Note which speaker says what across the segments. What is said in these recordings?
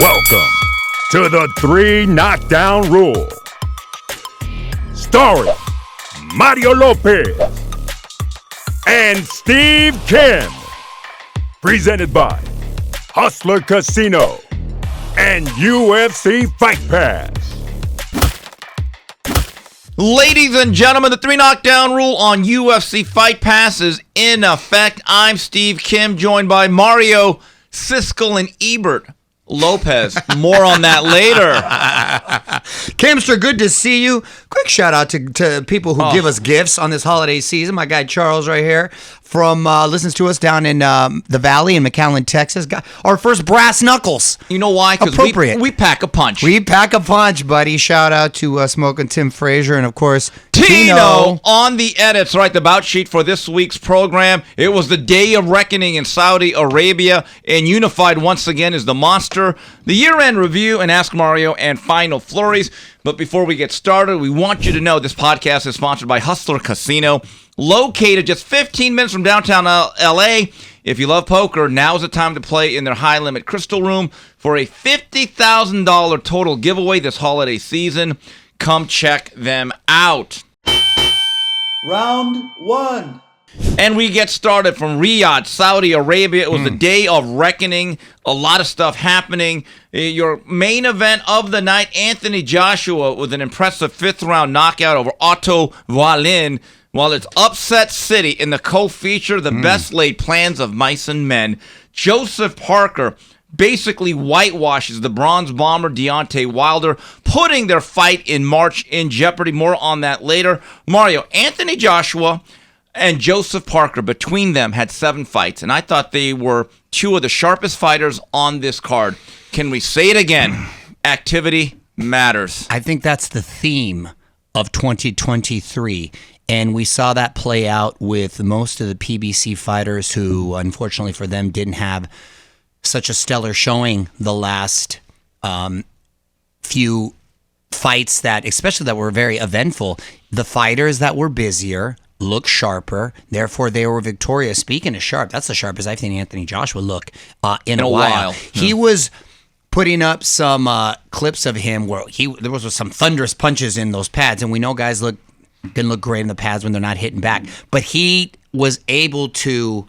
Speaker 1: Welcome to the 3 Knockdown Rule. Starring Mario Lopez and Steve Kim. Presented by Hustler Casino and UFC Fight Pass.
Speaker 2: Ladies and gentlemen, the 3 Knockdown Rule on UFC Fight Pass is in effect. I'm Steve Kim, joined by Mario, Siskel, and Ebert Lopez. More on that later.
Speaker 3: Kimster, good to see you. Quick shout out to people who give us gifts on this holiday season. My guy Charles right here from listens to us down in the Valley in McAllen, Texas. Got our first brass knuckles.
Speaker 2: You know why? Because we pack a punch.
Speaker 3: We pack a punch, buddy. Shout out to Smoking Tim Frazier and, of course,
Speaker 2: Tino on the edits. Right, the bout sheet for this week's program. It was the day of reckoning in Saudi Arabia, and unified once again is the monster. The year-end review and Ask Mario and final flurries. But before we get started, we want you to know this podcast is sponsored by Hustler Casino, located just 15 minutes from downtown L.A. If you love poker, now's the time to play in their high-limit crystal room for a $50,000 total giveaway this holiday season. Come check them out.
Speaker 4: Round 1.
Speaker 2: And we get started from Riyadh, Saudi Arabia. It was the day of reckoning. A lot of stuff happening. Your main event of the night, Anthony Joshua with an impressive 5th-round knockout over Otto Wallin. While it's Upset City in the co-feature, the best laid plans of mice and men, Joseph Parker basically whitewashes the bronze bomber Deontay Wilder, putting their fight in March in jeopardy. More on that later. Mario, Anthony Joshua and Joseph Parker, between them, had 7 fights, and I thought they were 2 of the sharpest fighters on this card. Can we say it again? Activity matters.
Speaker 3: I think that's the theme of 2023, and we saw that play out with most of the PBC fighters who, unfortunately for them, didn't have such a stellar showing the last few fights, that, especially that were very eventful. The fighters that were busier look sharper, therefore they were victorious. Speaking of sharp, that's the sharpest I've seen Anthony Joshua look in a while. He was putting up some clips of him where there was some thunderous punches in those pads, and we know guys can look great in the pads when they're not hitting back, but he was able to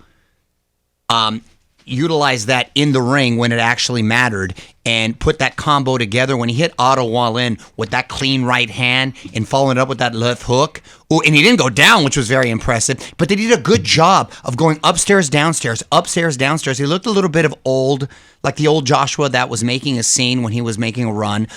Speaker 3: utilize that in the ring when it actually mattered and put that combo together. When he hit Otto Wallin with that clean right hand and following it up with that left hook. Ooh, and he didn't go down, which was very impressive, but they did a good job of going upstairs, downstairs, upstairs, downstairs. He looked a little bit of old, like the old Joshua that was making a scene when he was making a run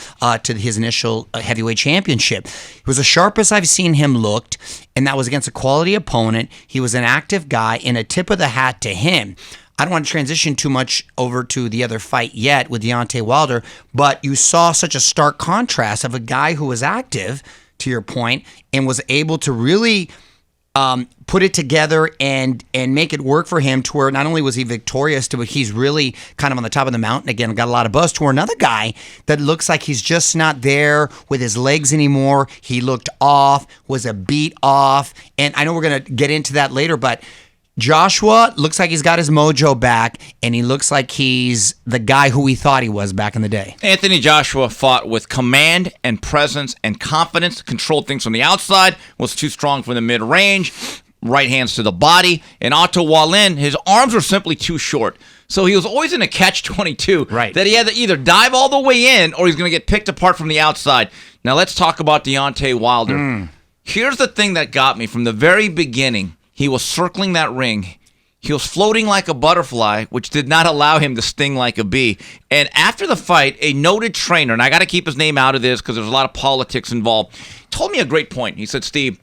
Speaker 3: to his initial heavyweight championship. He was the sharpest I've seen him looked, and that was against a quality opponent. He was an active guy, and a tip of the hat to him. I don't want to transition too much over to the other fight yet with Deontay Wilder, but you saw such a stark contrast of a guy who was active, to your point, and was able to really put it together and make it work for him, to where not only was he victorious, but he's really kind of on the top of the mountain again, got a lot of buzz, to where another guy that looks like he's just not there with his legs anymore. He looked off, was a beat off, and I know we're going to get into that later, but Joshua looks like he's got his mojo back, and he looks like he's the guy who we thought he was back in the day.
Speaker 2: Anthony Joshua fought with command and presence and confidence, controlled things from the outside, was too strong from the mid-range, right hands to the body, and Otto Wallin, his arms were simply too short. So he was always in a catch-22,
Speaker 3: right,
Speaker 2: that he had to either dive all the way in or he's going to get picked apart from the outside. Now let's talk about Deontay Wilder. Here's the thing that got me from the very beginning. He was circling that ring. He was floating like a butterfly, which did not allow him to sting like a bee. And after the fight, a noted trainer, and I got to keep his name out of this because there's a lot of politics involved, told me a great point. He said, Steve,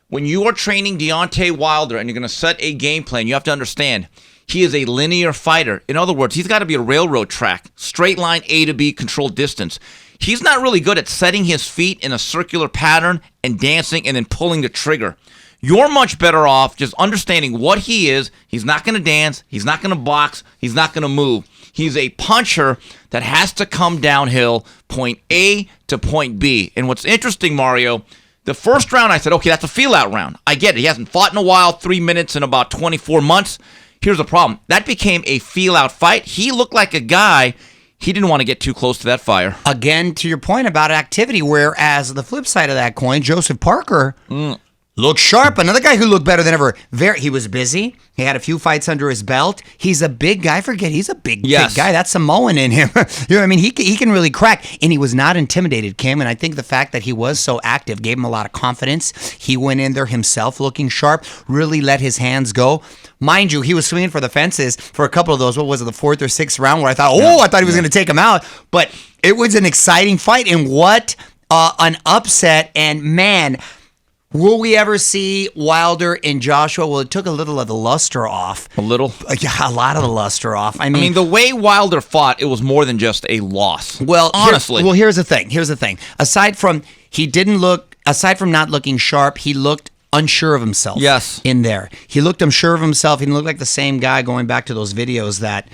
Speaker 2: when you are training Deontay Wilder and you're going to set a game plan, you have to understand he is a linear fighter. In other words, he's got to be a railroad track, straight line A to B, controlled distance. He's not really good at setting his feet in a circular pattern and dancing and then pulling the trigger. You're much better off just understanding what he is. He's not going to dance. He's not going to box. He's not going to move. He's a puncher that has to come downhill, point A to point B. And what's interesting, Mario, the first round I said, okay, that's a feel-out round. I get it. He hasn't fought in a while, 3 minutes in about 24 months. Here's the problem. That became a feel-out fight. He looked like a guy He didn't want to get too close to that fire.
Speaker 3: Again, to your point about activity, whereas the flip side of that coin, Joseph Parker looked sharp. Another guy who looked better than ever. He was busy. He had a few fights under his belt. He's a big guy. Forget he's a big guy. That's Samoan in him. You know what I mean? He can really crack. And he was not intimidated, Kim. And I think the fact that he was so active gave him a lot of confidence. He went in there himself looking sharp, really let his hands go. Mind you, he was swinging for the fences for a couple of those. What was it, the 4th or 6th round where I thought, I thought he was going to take him out. But it was an exciting fight. And what an upset. And man, will we ever see Wilder and Joshua? Well, it took a little of the luster off.
Speaker 2: A little?
Speaker 3: Yeah, a lot of the luster off. I mean,
Speaker 2: the way Wilder fought, it was more than just a loss.
Speaker 3: Well,
Speaker 2: honestly.
Speaker 3: Here's the thing. Aside from not looking sharp, he looked unsure of himself.
Speaker 2: Yes.
Speaker 3: In there. He looked unsure of himself. He looked like the same guy going back to those videos that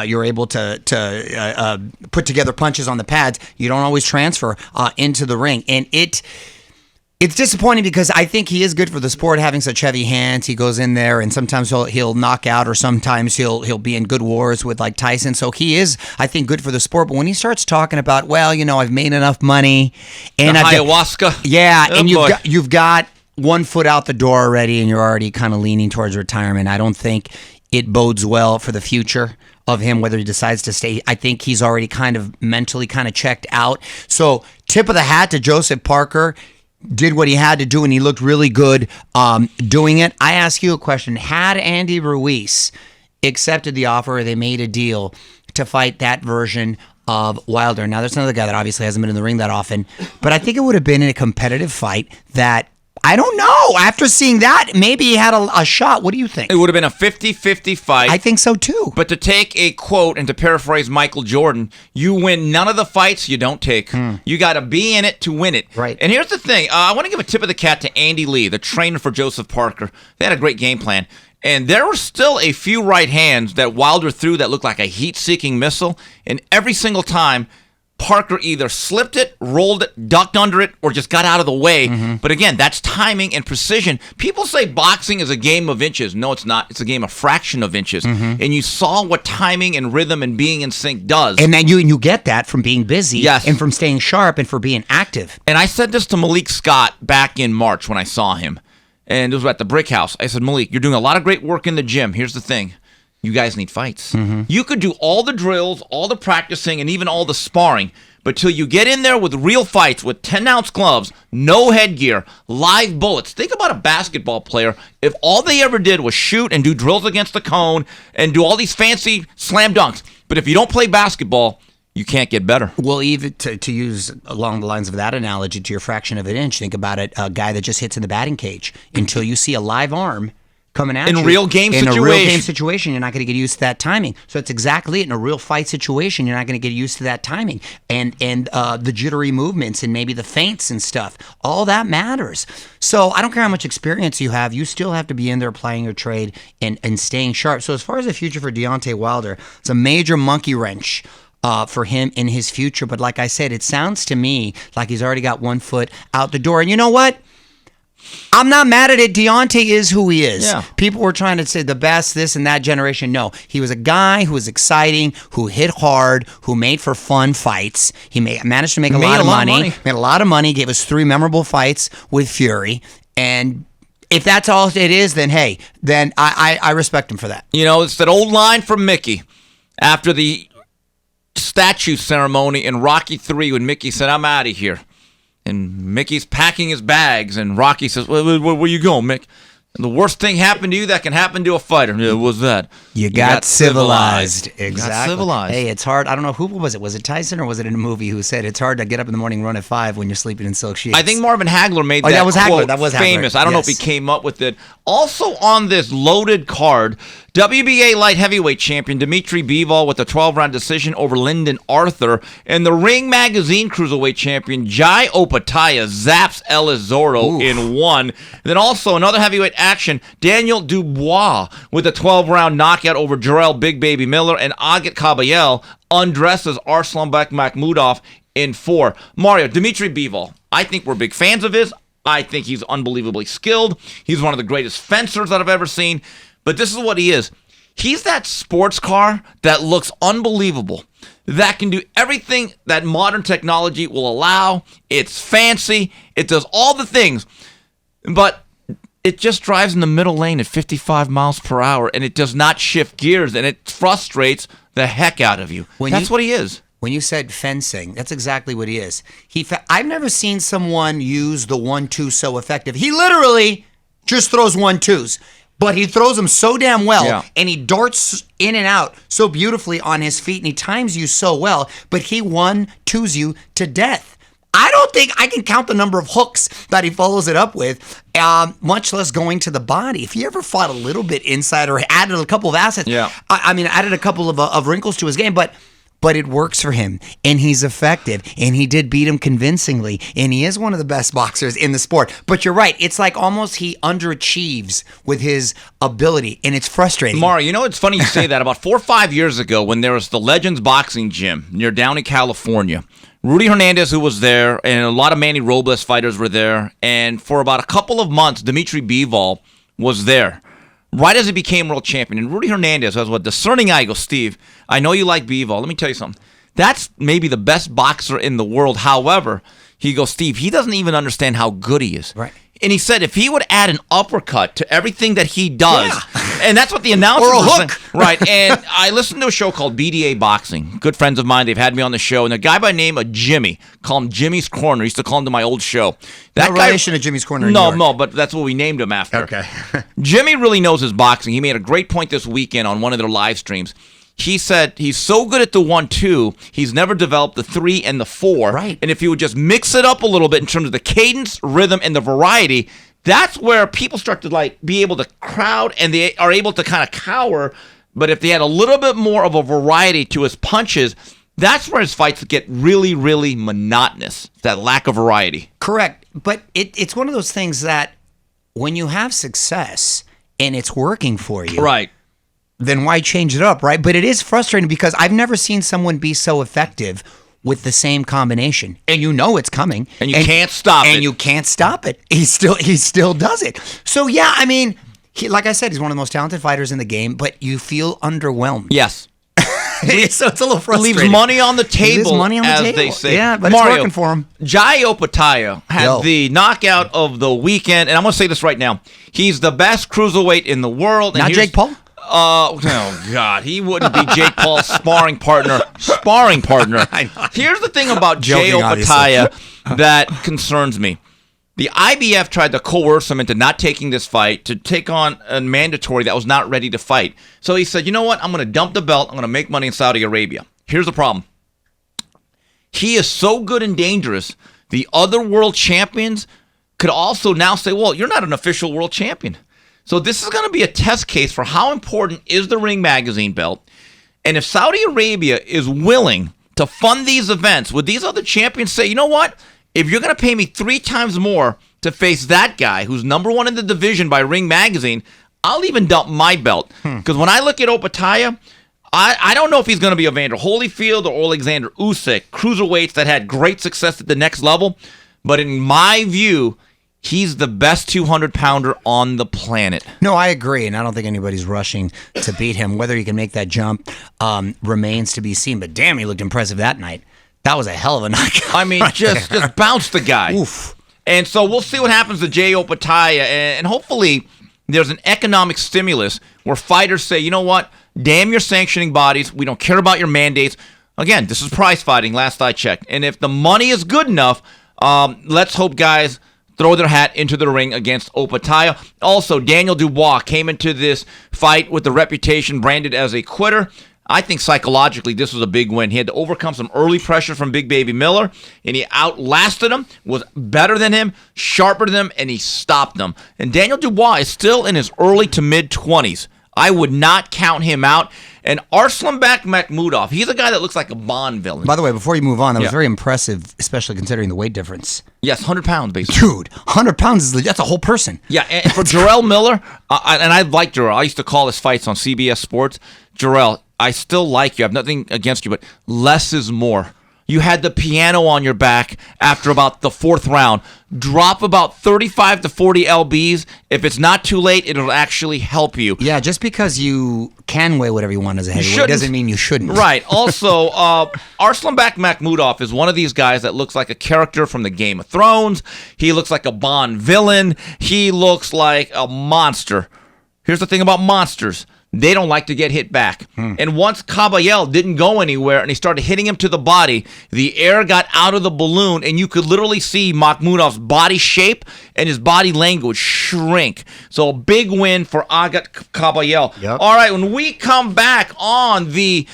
Speaker 3: you're able to put together punches on the pads. You don't always transfer into the ring. And it's disappointing because I think he is good for the sport, having such heavy hands. He goes in there and sometimes he'll knock out, or sometimes he'll be in good wars with like Tyson. So he is, I think, good for the sport. But when he starts talking about, I've made enough money and
Speaker 2: ayahuasca.
Speaker 3: And you've got one foot out the door already, and you're already kind of leaning towards retirement. I don't think it bodes well for the future of him, whether he decides to stay. I think he's already kind of mentally kind of checked out. So tip of the hat to Joseph Parker. Did what he had to do, and he looked really good doing it. I ask you a question. Had Andy Ruiz accepted the offer, or they made a deal to fight that version of Wilder? Now, there's another guy that obviously hasn't been in the ring that often, but I think it would have been in a competitive fight that, I don't know. After seeing that, maybe he had a shot. What do you think?
Speaker 2: It would have been a 50-50 fight.
Speaker 3: I think so, too.
Speaker 2: But to take a quote and to paraphrase Michael Jordan, you win none of the fights you don't take. You got to be in it to win it.
Speaker 3: Right.
Speaker 2: And here's the thing. I want to give a tip of the cap to Andy Lee, the trainer for Joseph Parker. They had a great game plan. And there were still a few right hands that Wilder threw that looked like a heat-seeking missile. And every single time, Parker either slipped it, rolled it, ducked under it, or just got out of the way. But again, that's timing and precision. People say boxing is a game of inches. No, it's not. It's a game of fraction of inches. And you saw what timing and rhythm and being in sync does.
Speaker 3: And then you get that from being busy,
Speaker 2: yes,
Speaker 3: and from staying sharp and for being active.
Speaker 2: And I said this to Malik Scott back in March when I saw him. And it was at the Brick House. I said, Malik, you're doing a lot of great work in the gym. Here's the thing. You guys need fights. You could do all the drills, all the practicing, and even all the sparring, but till you get in there with real fights with 10-ounce gloves, no headgear, live bullets. Think about a basketball player. If all they ever did was shoot and do drills against the cone and do all these fancy slam dunks, but if you don't play basketball, you can't get better.
Speaker 3: Well, even to use along the lines of that analogy to your fraction of an inch, think about it, a guy that just hits in the batting cage. Until you see a live arm coming at you.
Speaker 2: In a real game
Speaker 3: situation, you're not going to get used to that timing. So it's exactly it. In a real fight situation, you're not going to get used to that timing. And the jittery movements and maybe the feints and stuff. All that matters. So I don't care how much experience you have. You still have to be in there playing your trade and staying sharp. So as far as the future for Deontay Wilder, it's a major monkey wrench for him in his future. But like I said, it sounds to me like he's already got one foot out the door. And you know what? I'm not mad at it. Deontay is who he is.
Speaker 2: Yeah.
Speaker 3: People were trying to say the best, this and that generation. No, he was a guy who was exciting, who hit hard, who made for fun fights. He managed to make a lot of money. Made a lot of money, gave us 3 memorable fights with Fury. And if that's all it is, then hey, then I respect him for that.
Speaker 2: You know, it's that old line from Mickey after the statue ceremony in Rocky 3 when Mickey said, "I'm out of here." And Mickey's packing his bags, and Rocky says, where you going, Mick? And the worst thing happened to you that can happen to a fighter. What was that?
Speaker 3: You got civilized. Exactly.
Speaker 2: You got civilized.
Speaker 3: Hey, it's hard. I don't know, who was it? Was it Tyson or was it in a movie who said it's hard to get up in the morning and run at 5 when you're sleeping in silk sheets?
Speaker 2: I think Marvin Hagler made that quote
Speaker 3: That was
Speaker 2: famous.
Speaker 3: Hagler.
Speaker 2: I don't know if he came up with it. Also on this loaded card, WBA light heavyweight champion Dimitri Bivol with a 12-round decision over Lyndon Arthur, and the Ring Magazine cruiserweight champion Jai Opataya zaps Elizardo in 1. Then also another heavyweight action, Daniel Dubois with a 12-round knockout over Jarrell Big Baby Miller, and Agat Kabayel undresses Arslanbek Makhmudov in 4. Mario, Dimitri Bivol, I think we're big fans of his. I think he's unbelievably skilled. He's one of the greatest fencers that I've ever seen. But this is what he is. He's that sports car that looks unbelievable. that can do everything that modern technology will allow. It's fancy. It does all the things. But it just drives in the middle lane at 55 miles per hour, and it does not shift gears, and it frustrates the heck out of you. That's what he is.
Speaker 3: When you said fencing, that's exactly what he is. I've never seen someone use the 1-2 so effective. He literally just throws 1-2s. But he throws them so damn well, and he darts in and out so beautifully on his feet, and he times you so well, but he 1-2s you to death. I don't think I can count the number of hooks that he follows it up with, much less going to the body. If he ever fought a little bit inside or added a couple of assets, added a couple of wrinkles to his game, but it works for him, and he's effective, and he did beat him convincingly, and he is one of the best boxers in the sport. But you're right. It's like almost he underachieves with his ability, and it's frustrating.
Speaker 2: Mario, it's funny you say that. About 4 or 5 years ago, when there was the Legends Boxing Gym near Downey, California, Rudy Hernandez, who was there, and a lot of Manny Robles fighters were there, and for about a couple of months, Dimitri Bivol was there. Right as he became world champion. And Rudy Hernandez has a discerning eye. He goes, Steve, I know you like Bivol. Let me tell you something. That's maybe the best boxer in the world. However, he goes, Steve, he doesn't even understand how good he is.
Speaker 3: Right.
Speaker 2: And he said if he would add an uppercut to everything that he does, and that's what the announcers
Speaker 3: or a
Speaker 2: were
Speaker 3: hook.
Speaker 2: saying. Right. And I listened to a show called BDA Boxing. Good friends of mine, they've had me on the show. And a guy by the name of Jimmy, call him Jimmy's Corner. I used to call him to my old show.
Speaker 3: That relation to Jimmy's Corner in New York.
Speaker 2: No, but that's what we named him after.
Speaker 3: Okay.
Speaker 2: Jimmy really knows his boxing. He made a great point this weekend on one of their live streams. He said he's so good at the 1-2, he's never developed the 3 and the 4.
Speaker 3: Right.
Speaker 2: And if you would just mix it up a little bit in terms of the cadence, rhythm, and the variety, that's where people start to be able to crowd, and they are able to kind of cower. But if they had a little bit more of a variety to his punches, that's where his fights get really, really monotonous, that lack of variety.
Speaker 3: Correct. But it's one of those things that when you have success and it's working for you,
Speaker 2: Right.
Speaker 3: then why change it up, right? But it is frustrating because I've never seen someone be so effective with the same combination. And you know it's coming.
Speaker 2: And you can't stop it.
Speaker 3: And you can't stop it. He still does it. So, yeah, I mean, like I said, he's one of the most talented fighters in the game, but you feel underwhelmed.
Speaker 2: Yes.
Speaker 3: So it's a little frustrating.
Speaker 2: Leaves money on the table, as they say.
Speaker 3: Yeah, but
Speaker 2: Mario,
Speaker 3: it's working for him.
Speaker 2: Jai Opetaia had the knockout of the weekend, and I'm going to say this right now. He's the best cruiserweight in the world.
Speaker 3: Not Jake Paul?
Speaker 2: Oh, God. He wouldn't be Jake Paul's sparring partner. Here's the thing about Jai Opetaia that concerns me. The IBF tried to coerce him into not taking this fight, to take on a mandatory that was not ready to fight. So he said, you know what? I'm going to dump the belt. I'm going to make money in Saudi Arabia. Here's the problem. He is so good and dangerous, the other world champions could also now say, well, you're not an official world champion. So this is going to be a test case for how important is the Ring Magazine belt. And if Saudi Arabia is willing to fund these events, would these other champions say, you know what? If you're going to pay me 3 times more to face that guy who's number 1 in the division by Ring Magazine, I'll even dump my belt. Because when I look at Opetaia, I don't know if he's going to be Evander Holyfield or Alexander Usyk, cruiserweights that had great success at the next level. But in my view, he's the best 200-pounder on the planet.
Speaker 3: No, I agree, and I don't think anybody's rushing to beat him. Whether he can make that jump remains to be seen. But damn, he looked impressive that night. That was a hell of a knockout.
Speaker 2: I mean, just bounce the guy.
Speaker 3: Oof.
Speaker 2: And so we'll see what happens to Jai Opetaia, and hopefully there's an economic stimulus where fighters say, you know what, damn your sanctioning bodies, we don't care about your mandates. Again, this is prize fighting, last I checked. And if the money is good enough, let's hope guys throw their hat into the ring against Opetaia. Also, Daniel Dubois came into this fight with the reputation branded as a quitter. I think psychologically this was a big win. He had to overcome some early pressure from Big Baby Miller, and he outlasted him, was better than him, sharper than him, and he stopped him. And Daniel Dubois is still in his early to mid-20s. I would not count him out. And Arslanbek Makhmudov, he's a guy that looks like a Bond villain.
Speaker 3: By the way, before you move on, that was very impressive, especially considering the weight difference.
Speaker 2: Yes, 100 pounds, basically.
Speaker 3: Dude, 100 pounds, that's a whole person.
Speaker 2: Yeah, and for Jarrell Miller, and I like Jarrell. I used to call his fights on CBS Sports. Jarrell, I still like you. I have nothing against you, but less is more. you had the piano on your back after about the 4th round. Drop about 35 to 40 lbs. If it's not too late, it'll actually help you.
Speaker 3: Yeah, just because you can weigh whatever you want as a heavyweight doesn't mean you shouldn't.
Speaker 2: Right. Also, Arslanbek Makhmudov is one of these guys that looks like a character from the Game of Thrones. He looks like a Bond villain. He looks like a monster. Here's the thing about monsters. They don't like to get hit back. And once Caballel didn't go anywhere and he started hitting him to the body, the air got out of the balloon and you could literally see Makhmudov's body shape and his body language shrink. So a big win for Agat Caballel.
Speaker 3: Yep.
Speaker 2: All right, when we come back on the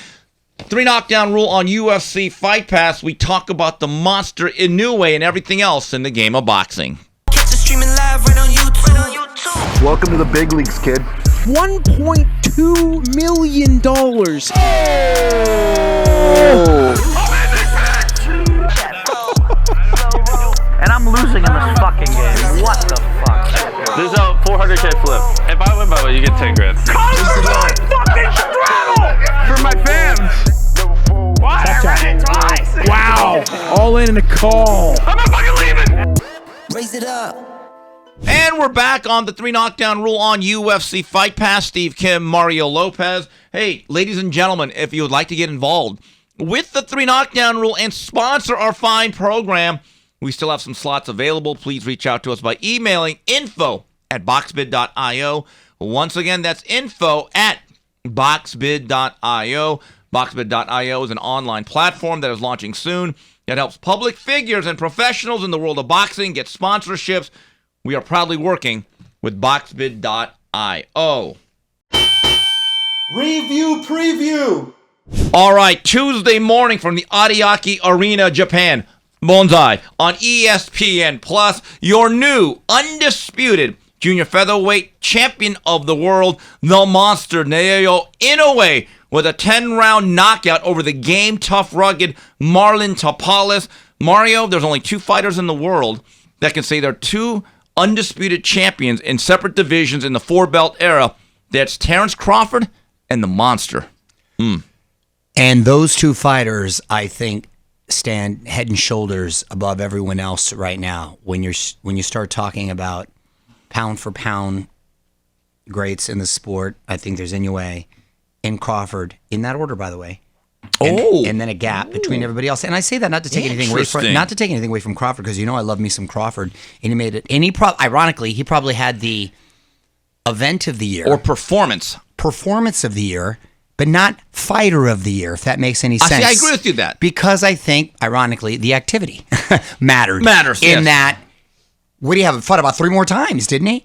Speaker 2: 3 Knockdown Rule on UFC Fight Pass, we talk about the monster Inoue and everything else in the game of boxing.
Speaker 4: Catch it streaming live right on YouTube.
Speaker 5: Welcome to the big leagues, kid.
Speaker 6: $1.2 million.
Speaker 7: And I'm losing in this fucking game. What the fuck?
Speaker 8: There's a 400K flip. If I win by way, you get 10 grand. For my fans.
Speaker 6: Wow. All in a call.
Speaker 8: I'm not fucking leaving.
Speaker 4: Raise it up.
Speaker 2: And we're back on the 3 Knockdown Rule on UFC Fight Pass. Steve Kim, Mario Lopez. Hey, ladies and gentlemen, if you would like to get involved with the 3 Knockdown Rule and sponsor our fine program, we still have some slots available. Please reach out to us by emailing info@boxbid.io. Once again, that's info@boxbid.io. Boxbid.io is an online platform that is launching soon that helps public figures and professionals in the world of boxing get sponsorships. We are proudly working with boxbid.io.
Speaker 5: Review preview.
Speaker 2: All right, Tuesday morning from the Ariake Arena, Japan. Bonsai on ESPN Plus, your new undisputed junior featherweight champion of the world, the monster Naoya Inoue, with a 10-round knockout over the game-tough, rugged Marlon Tapales. Mario, there's only 2 fighters in the world that can say they're 2 undisputed champions in separate divisions in the 4-belt era. That's Terrence Crawford and the Monster.
Speaker 3: And those 2 fighters, I think, stand head and shoulders above everyone else right now. When you start talking about pound for pound greats in the sport, I think there's Inoue and Crawford in that order, by the way. And then a gap between everybody else. And I say that not to take anything away from Crawford, because you know I love me some Crawford. And he made it. And ironically, he probably had the event of the year
Speaker 2: Or performance
Speaker 3: of the year, but not fighter of the year, if that makes any sense.
Speaker 2: See, I agree with you that.
Speaker 3: Because I think, ironically, the activity mattered.
Speaker 2: Matters,
Speaker 3: in
Speaker 2: yes.
Speaker 3: that. What do you have? Fought about 3 more times, didn't he?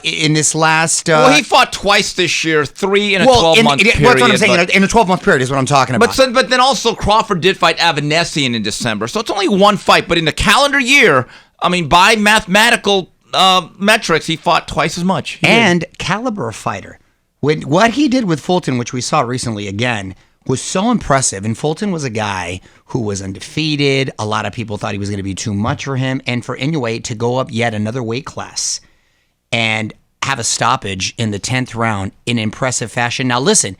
Speaker 3: In this last.
Speaker 2: Well, he fought twice this year, 3 in a 12-month period.
Speaker 3: That's what I'm saying. In a 12-month period is what I'm talking about.
Speaker 2: But then also Crawford did fight Avanesian in December, so it's only 1 fight. But in the calendar year, I mean, by mathematical metrics, he fought twice as much.
Speaker 3: And caliber of fighter. What he did with Fulton, which we saw recently again, was so impressive. And Fulton was a guy who was undefeated. A lot of people thought he was going to be too much for him. And for Inoue to go up yet another weight class and have a stoppage in the 10th round in impressive fashion. Now, listen,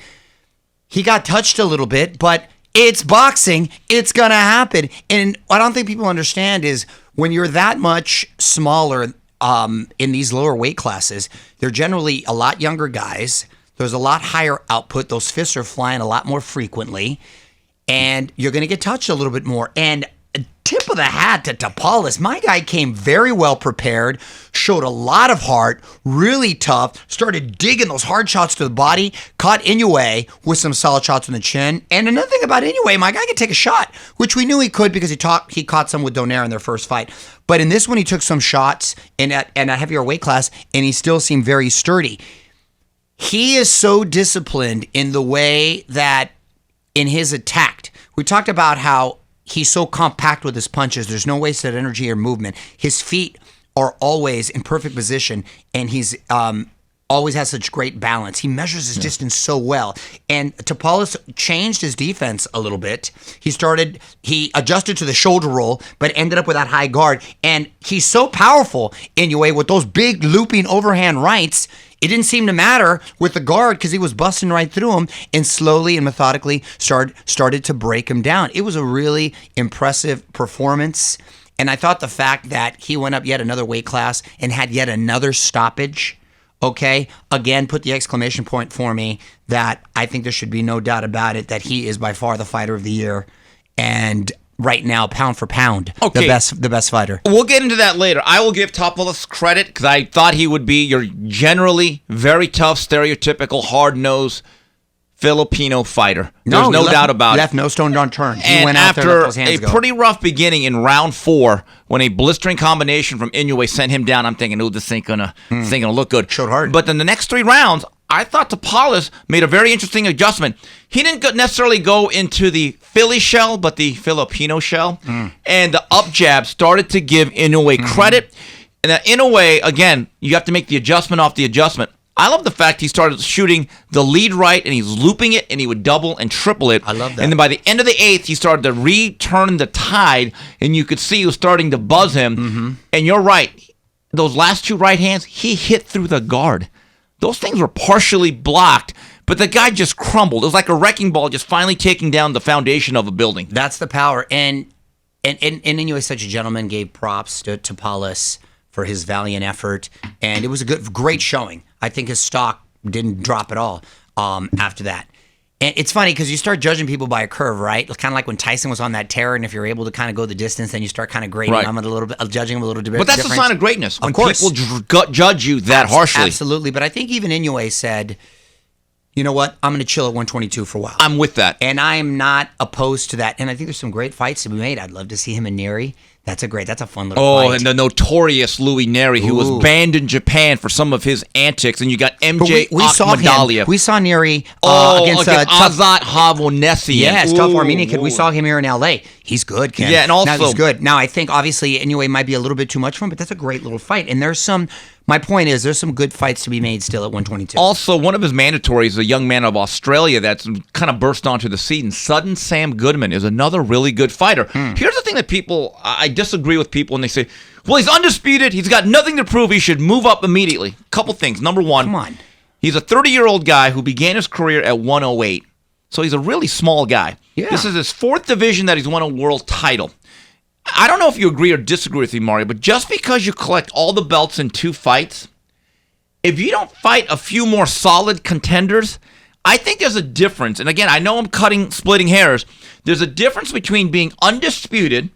Speaker 3: he got touched a little bit, but it's boxing. It's going to happen. And what I don't think people understand is when you're that much smaller in these lower weight classes, they're generally a lot younger guys. There's a lot higher output. Those fists are flying a lot more frequently. And you're going to get touched a little bit more. And tip of the hat to Tapales. My guy came very well prepared, showed a lot of heart, really tough, started digging those hard shots to the body, caught Inoue with some solid shots on the chin. And another thing about Inoue, my guy could take a shot, which we knew he could because he caught some with Donaire in their first fight. But in this one, he took some shots in a heavier weight class, and he still seemed very sturdy. He is so disciplined in the way that in his attack. We talked about how he's so compact with his punches. There's no wasted energy or movement. His feet are always in perfect position, and he's always has such great balance. He measures his distance so well. And Tapales changed his defense a little bit. He adjusted to the shoulder roll, but ended up with that high guard. And he's so powerful, Inoue, with those big looping overhand rights. It didn't seem to matter with the guard because he was busting right through him and slowly and methodically started to break him down. It was a really impressive performance. And I thought the fact that he went up yet another weight class and had yet another stoppage, okay, again, put the exclamation point for me that I think there should be no doubt about it that he is by far the fighter of the year. And right now, pound for pound,
Speaker 2: okay,
Speaker 3: the best fighter.
Speaker 2: We'll get into that later. I will give Tapales credit because I thought he would be your generally very tough, stereotypical, hard-nosed Filipino fighter. There's no doubt about it.
Speaker 3: Left no stone unturned. He
Speaker 2: And
Speaker 3: went out there and let those hands
Speaker 2: after a
Speaker 3: go.
Speaker 2: pretty rough beginning in round 4, when a blistering combination from Inoue sent him down, I'm thinking, this ain't gonna look good.
Speaker 3: Showed hard.
Speaker 2: But then the next 3 rounds, I thought Tapales made a very interesting adjustment. He didn't necessarily go into the Philly shell, but the Filipino shell. And the up jab started to give Inoue credit. And Inoue, again, you have to make the adjustment off the adjustment. I love the fact he started shooting the lead right, and he's looping it, and he would double and triple it.
Speaker 3: I love that.
Speaker 2: And then by the end of the 8th, he started to return the tide, and you could see he was starting to buzz him. And you're right. Those last 2 right hands, he hit through the guard. Those things were partially blocked, but the guy just crumbled. It was like a wrecking ball just finally taking down the foundation of a building.
Speaker 3: That's the power. And Inoue is such a gentleman, gave props to Tapales for his valiant effort. And it was a great showing. I think his stock didn't drop at all after that. And it's funny because you start judging people by a curve, right? Kind of like when Tyson was on that tear, and if you're able to kind of go the distance, then you start kind of grading them a little bit, judging them a little bit.
Speaker 2: But that's a sign of greatness, when
Speaker 3: course.
Speaker 2: people judge you that harshly.
Speaker 3: Absolutely. But I think even Inoue said, you know what, I'm going to chill at 122 for a while.
Speaker 2: I'm with that.
Speaker 3: And I am not opposed to that. And I think there's some great fights to be made. I'd love to see him and Neri. That's a fun little fight.
Speaker 2: Oh, and the notorious Louis Neri, who was banned in Japan for some of his antics. And you got MJ Akhmadalia.
Speaker 3: We saw Neri
Speaker 2: against Azat Havonesian.
Speaker 3: Yes, tough Armenian kid. We saw him here in L.A. He's good, Ken.
Speaker 2: Yeah, and also...
Speaker 3: Now, he's good. Now, I think, obviously, Inoue might be a little bit too much for him, but that's a great little fight. And there's some... My point is, there's some good fights to be made still at 122.
Speaker 2: Also, one of his mandatories, a young man of Australia that's kind of burst onto the scene, Sudden Sam Goodman, is another really good fighter. Here's the thing that people... I disagree with people when they say, well, he's undisputed, he's got nothing to prove, he should move up immediately. Couple things. Number one,
Speaker 3: come on.
Speaker 2: He's a 30-year-old guy who began his career at 108. So he's a really small guy.
Speaker 3: Yeah.
Speaker 2: This is his 4th division that he's won a world title. I don't know if you agree or disagree with me, Mario, but just because you collect all the belts in 2 fights, if you don't fight a few more solid contenders, I think there's a difference. And again, I know I'm splitting hairs. There's a difference between being undisputed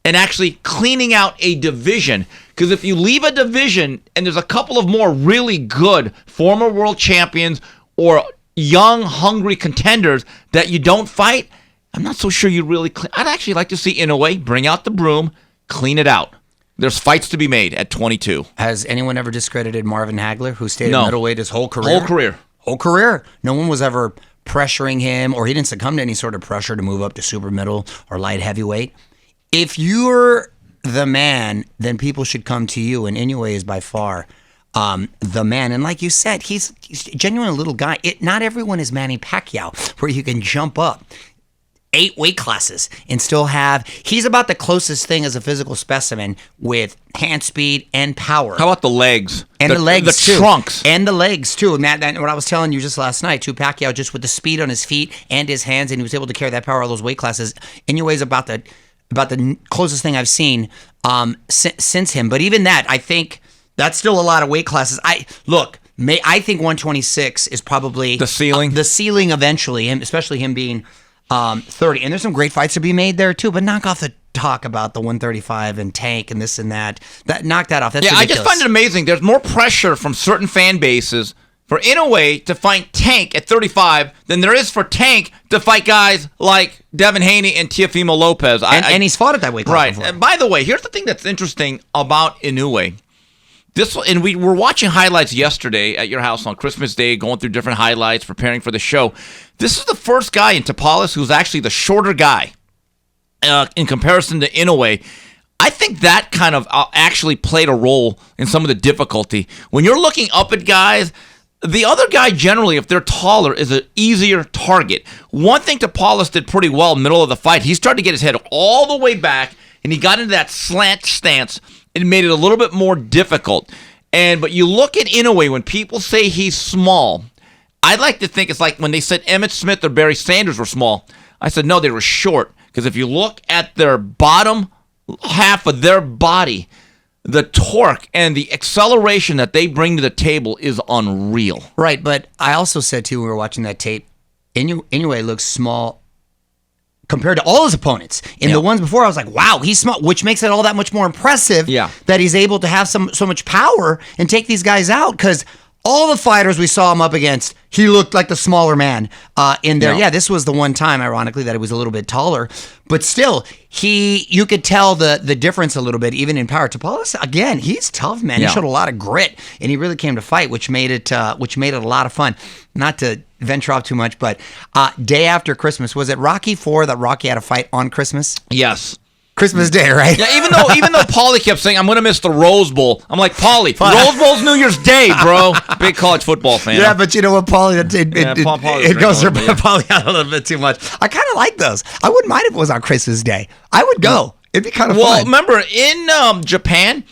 Speaker 2: and actually cleaning out a division. Because if you leave a division and there's a couple of more really good former world champions or young, hungry contenders that you don't fight, I'm not so sure you really clean. I'd actually like to see Inoue bring out the broom, clean it out. There's fights to be made at 22.
Speaker 3: Has anyone ever discredited Marvin Hagler, who stayed at middleweight his whole career? Whole career. No one was ever pressuring him, or he didn't succumb to any sort of pressure to move up to super middle or light heavyweight. If you're the man, then people should come to you, and Inoue is by far the man. And like you said, he's genuinely a little guy. Not everyone is Manny Pacquiao, where you can jump up 8 weight classes and still have... He's about the closest thing as a physical specimen with hand speed and power.
Speaker 2: How about the legs?
Speaker 3: And the legs,
Speaker 2: the
Speaker 3: too.
Speaker 2: Trunks.
Speaker 3: And the legs, too. And that what I was telling you just last night, too, Pacquiao, just with the speed on his feet and his hands, and he was able to carry that power all those weight classes. Inoue's about the closest thing I've seen since him. But even that, I think that's still a lot of weight classes. I think 126 is probably...
Speaker 2: The ceiling?
Speaker 3: The ceiling eventually, especially him being... 30, and there's some great fights to be made there too, but knock off the talk about the 135 and Tank and this and that. Knock that off. That's ridiculous.
Speaker 2: I just find it amazing. There's more pressure from certain fan bases for Inoue to fight Tank at 35 than there is for Tank to fight guys like Devin Haney and Teofimo Lopez.
Speaker 3: And he's fought at that weight class
Speaker 2: right.
Speaker 3: before.
Speaker 2: And by the way, here's the thing that's interesting about Inoue. We were watching highlights yesterday at your house on Christmas Day, going through different highlights, preparing for the show. This is the first guy in Tapales who's actually the shorter guy in comparison to Inoue. I think that kind of actually played a role in some of the difficulty. When you're looking up at guys, the other guy generally, if they're taller, is an easier target. One thing Tapales did pretty well in the middle of the fight, he started to get his head all the way back, and he got into that slant stance. It made it a little bit more difficult. But you look at Inoue, when people say he's small, I like to think it's like when they said Emmett Smith or Barry Sanders were small. I said, no, they were short. Because if you look at their bottom half of their body, the torque and the acceleration that they bring to the table is unreal.
Speaker 3: Right, but I also said, too, when we were watching that tape, Inoue looks small compared to all his opponents. In the ones before, I was like, wow, he's small, which makes it all that much more impressive that he's able to have so much power and take these guys out, because all the fighters we saw him up against, he looked like the smaller man in there. Yeah, this was the one time, ironically, that he was a little bit taller. But still, you could tell the difference a little bit, even in power. Tapales, again, he's tough, man. He showed a lot of grit, and he really came to fight, which made it a lot of fun. Not to venture off too much, but day after Christmas, was it Rocky IV that Rocky had a fight on Christmas?
Speaker 2: Yes.
Speaker 3: Christmas Day, right?
Speaker 2: Yeah, even though Paulie kept saying, I'm going to miss the Rose Bowl. I'm like, Paulie, Rose Bowl's New Year's Day, bro. Big college football fan.
Speaker 3: Yeah, but you know what, Paulie, it goes for
Speaker 2: bit,
Speaker 3: Paulie out a little bit too much. I kind of like those. I wouldn't mind if it was on Christmas Day. I would go. It'd be kind of fun.
Speaker 2: Well, remember, in Japan,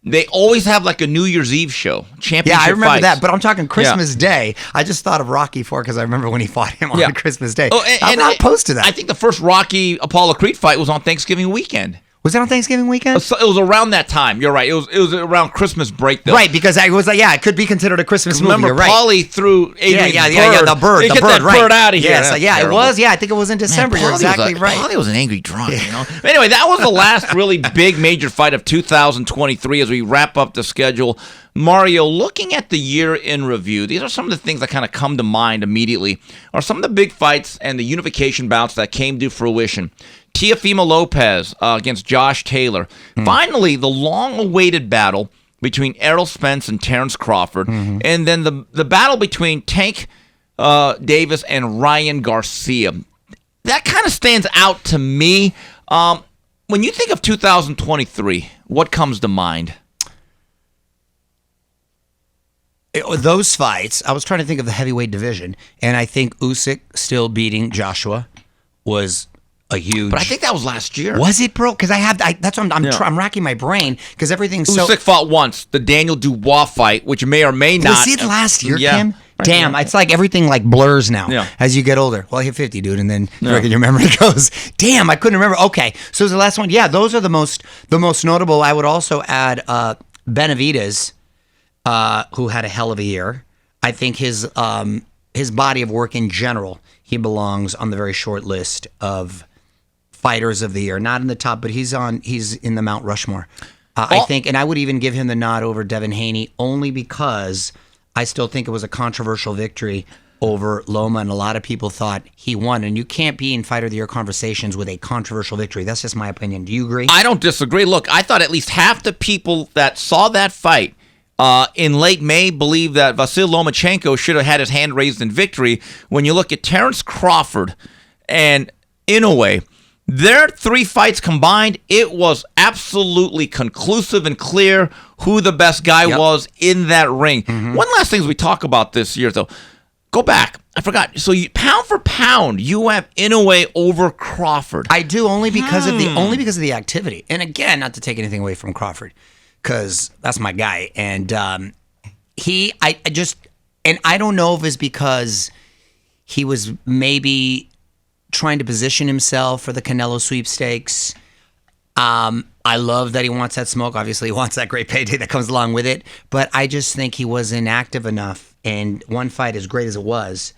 Speaker 2: they always have like a New Year's Eve show. Championship
Speaker 3: Yeah, I remember
Speaker 2: fights.
Speaker 3: that, but I'm talking Christmas Day. I just thought of Rocky IV because I remember when he fought him on Christmas Day. I'm not opposed to that.
Speaker 2: I think the first Rocky Apollo Creed fight was on Thanksgiving weekend.
Speaker 3: Was it on Thanksgiving weekend?
Speaker 2: It was around that time. You're right. It was around Christmas break, though.
Speaker 3: Right, because I was like, it could be considered a Christmas movie.
Speaker 2: Remember,
Speaker 3: You're right.
Speaker 2: Paulie threw Adrian's
Speaker 3: the bird.
Speaker 2: They
Speaker 3: the
Speaker 2: get
Speaker 3: bird,
Speaker 2: that bird out of here.
Speaker 3: Yes,
Speaker 2: That's
Speaker 3: it
Speaker 2: terrible.
Speaker 3: was. Yeah, I think it was in December. You're exactly right.
Speaker 2: Paulie was an angry drunk, you know. Anyway, that was the last really big major fight of 2023 as we wrap up the schedule. Mario, looking at the year in review, these are some of the things that kind of come to mind immediately, are some of the big fights and the unification bouts that came to fruition. Teofimo Lopez against Josh Taylor. Finally, the long-awaited battle between Errol Spence and Terrence Crawford. And then the battle between Tank Davis and Ryan Garcia. That kind of stands out to me. When you think of 2023, what comes to mind?
Speaker 3: Those fights, I was trying to think of the heavyweight division, and I think Usyk still beating Joshua was a huge.
Speaker 2: But I think that was last year.
Speaker 3: Was it, bro? Because that's what I'm racking my brain because everything's so.
Speaker 2: Usyk fought once, the Daniel Dubois fight, which may or may not.
Speaker 3: Was it last year,
Speaker 2: Yeah.
Speaker 3: Kim? Damn, it's like everything like blurs now as you get older. Well, I hit 50, dude, and then your memory goes. Damn, I couldn't remember. Okay, so it was the last one. Yeah, those are the most notable. I would also add Benavidez, who had a hell of a year. I think his body of work in general, he belongs on the very short list of fighters of the year. Not in the top, but he's in the Mount Rushmore. I think, and I would even give him the nod over Devin Haney only because I still think it was a controversial victory over Loma, and a lot of people thought he won. And you can't be in Fighter of the Year conversations with a controversial victory. That's just my opinion. Do you agree?
Speaker 2: I don't disagree. Look, I thought at least half the people that saw that fight in late May believe that Vasyl Lomachenko should have had his hand raised in victory. When you look at Terrence Crawford and Inoue, their 3 fights combined, it was absolutely conclusive and clear who the best guy was in that ring. One last thing as we talk about this year, though. Go back. I forgot. So pound for pound, you have Inoue over Crawford.
Speaker 3: I do only because of the activity. And again, not to take anything away from Crawford, because that's my guy. And I don't know if it's because he was maybe trying to position himself for the Canelo sweepstakes. I love that he wants that smoke. Obviously, he wants that great payday that comes along with it. But I just think he was inactive enough. And one fight, as great as it was,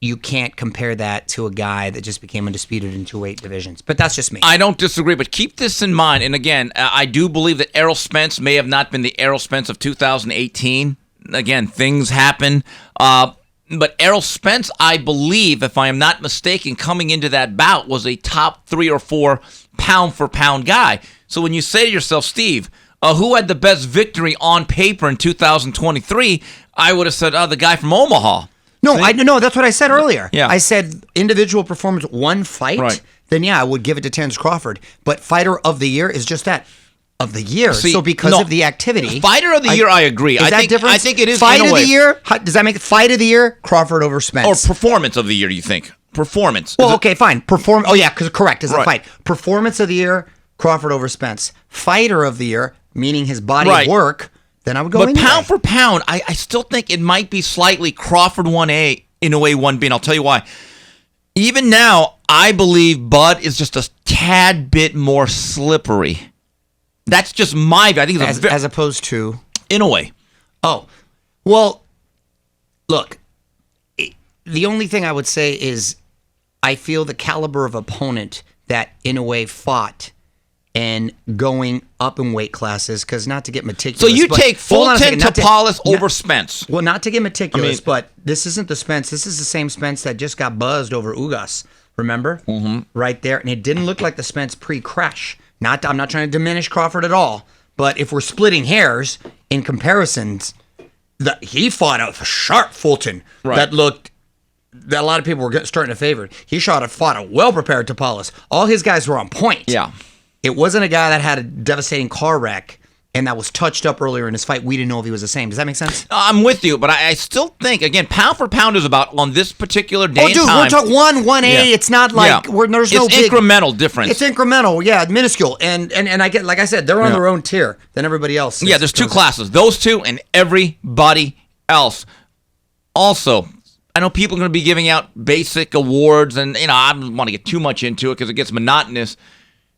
Speaker 3: you can't compare that to a guy that just became undisputed in 2 weight divisions. But that's just me.
Speaker 2: I don't disagree, but keep this in mind. And again, I do believe that Errol Spence may have not been the Errol Spence of 2018. Again, things happen. But Errol Spence, I believe, if I am not mistaken, coming into that bout was a top 3 or 4 pound-for-pound guy. So when you say to yourself, Steve, who had the best victory on paper in 2023, I would have said, the guy from Omaha.
Speaker 3: No, that's what I said earlier.
Speaker 2: Yeah.
Speaker 3: I said individual performance, one fight, then I would give it to Terrence Crawford. But fighter of the year is just that. Of the year. So because of the activity.
Speaker 2: Fighter of the year, I agree.
Speaker 3: Is that different?
Speaker 2: I think it is.
Speaker 3: Fight of the year? Does that make it fight of the year? Crawford over Spence.
Speaker 2: Or performance of the year, you think? Performance.
Speaker 3: Well, okay, fine. Because correct, is a fight. Performance of the year, Crawford over Spence. Fighter of the year, meaning his body of work, then I would go
Speaker 2: But
Speaker 3: Inoue.
Speaker 2: pound for pound, I still think it might be slightly Crawford 1A, Inoue 1B, and I'll tell you why. Even now, I believe Bud is just a tad bit more slippery. That's just my view. I think it's
Speaker 3: as opposed to
Speaker 2: Inoue.
Speaker 3: Oh, well, look, the only thing I would say is I feel the caliber of opponent that Inoue fought and going up in weight classes, because not to get meticulous.
Speaker 2: So you take Fulton
Speaker 3: not
Speaker 2: Tapales over Spence.
Speaker 3: Well, not to get meticulous, but this isn't the Spence. This is the same Spence that just got buzzed over Ugas. Remember? Mm-hmm. Right there. And it didn't look like the Spence pre-crash. I'm not trying to diminish Crawford at all, but if we're splitting hairs in comparisons, he fought a sharp Fulton that a lot of people were starting to favor. He fought a well-prepared Tapales. All his guys were on point.
Speaker 2: Yeah.
Speaker 3: It wasn't a guy that had a devastating car wreck and that was touched up earlier in his fight. We didn't know if he was the same. Does that make sense?
Speaker 2: I'm with you, but I still think, again, pound for pound is about, on this particular day
Speaker 3: and time. We're talking 1A. Yeah. It's not like there's no big...
Speaker 2: It's incremental difference.
Speaker 3: It's incremental, minuscule. And I get, like I said, they're on their own tier than everybody else.
Speaker 2: Yeah, there's two classes. Those two and everybody else. Also, I know people are going to be giving out basic awards, and I don't want to get too much into it because it gets monotonous.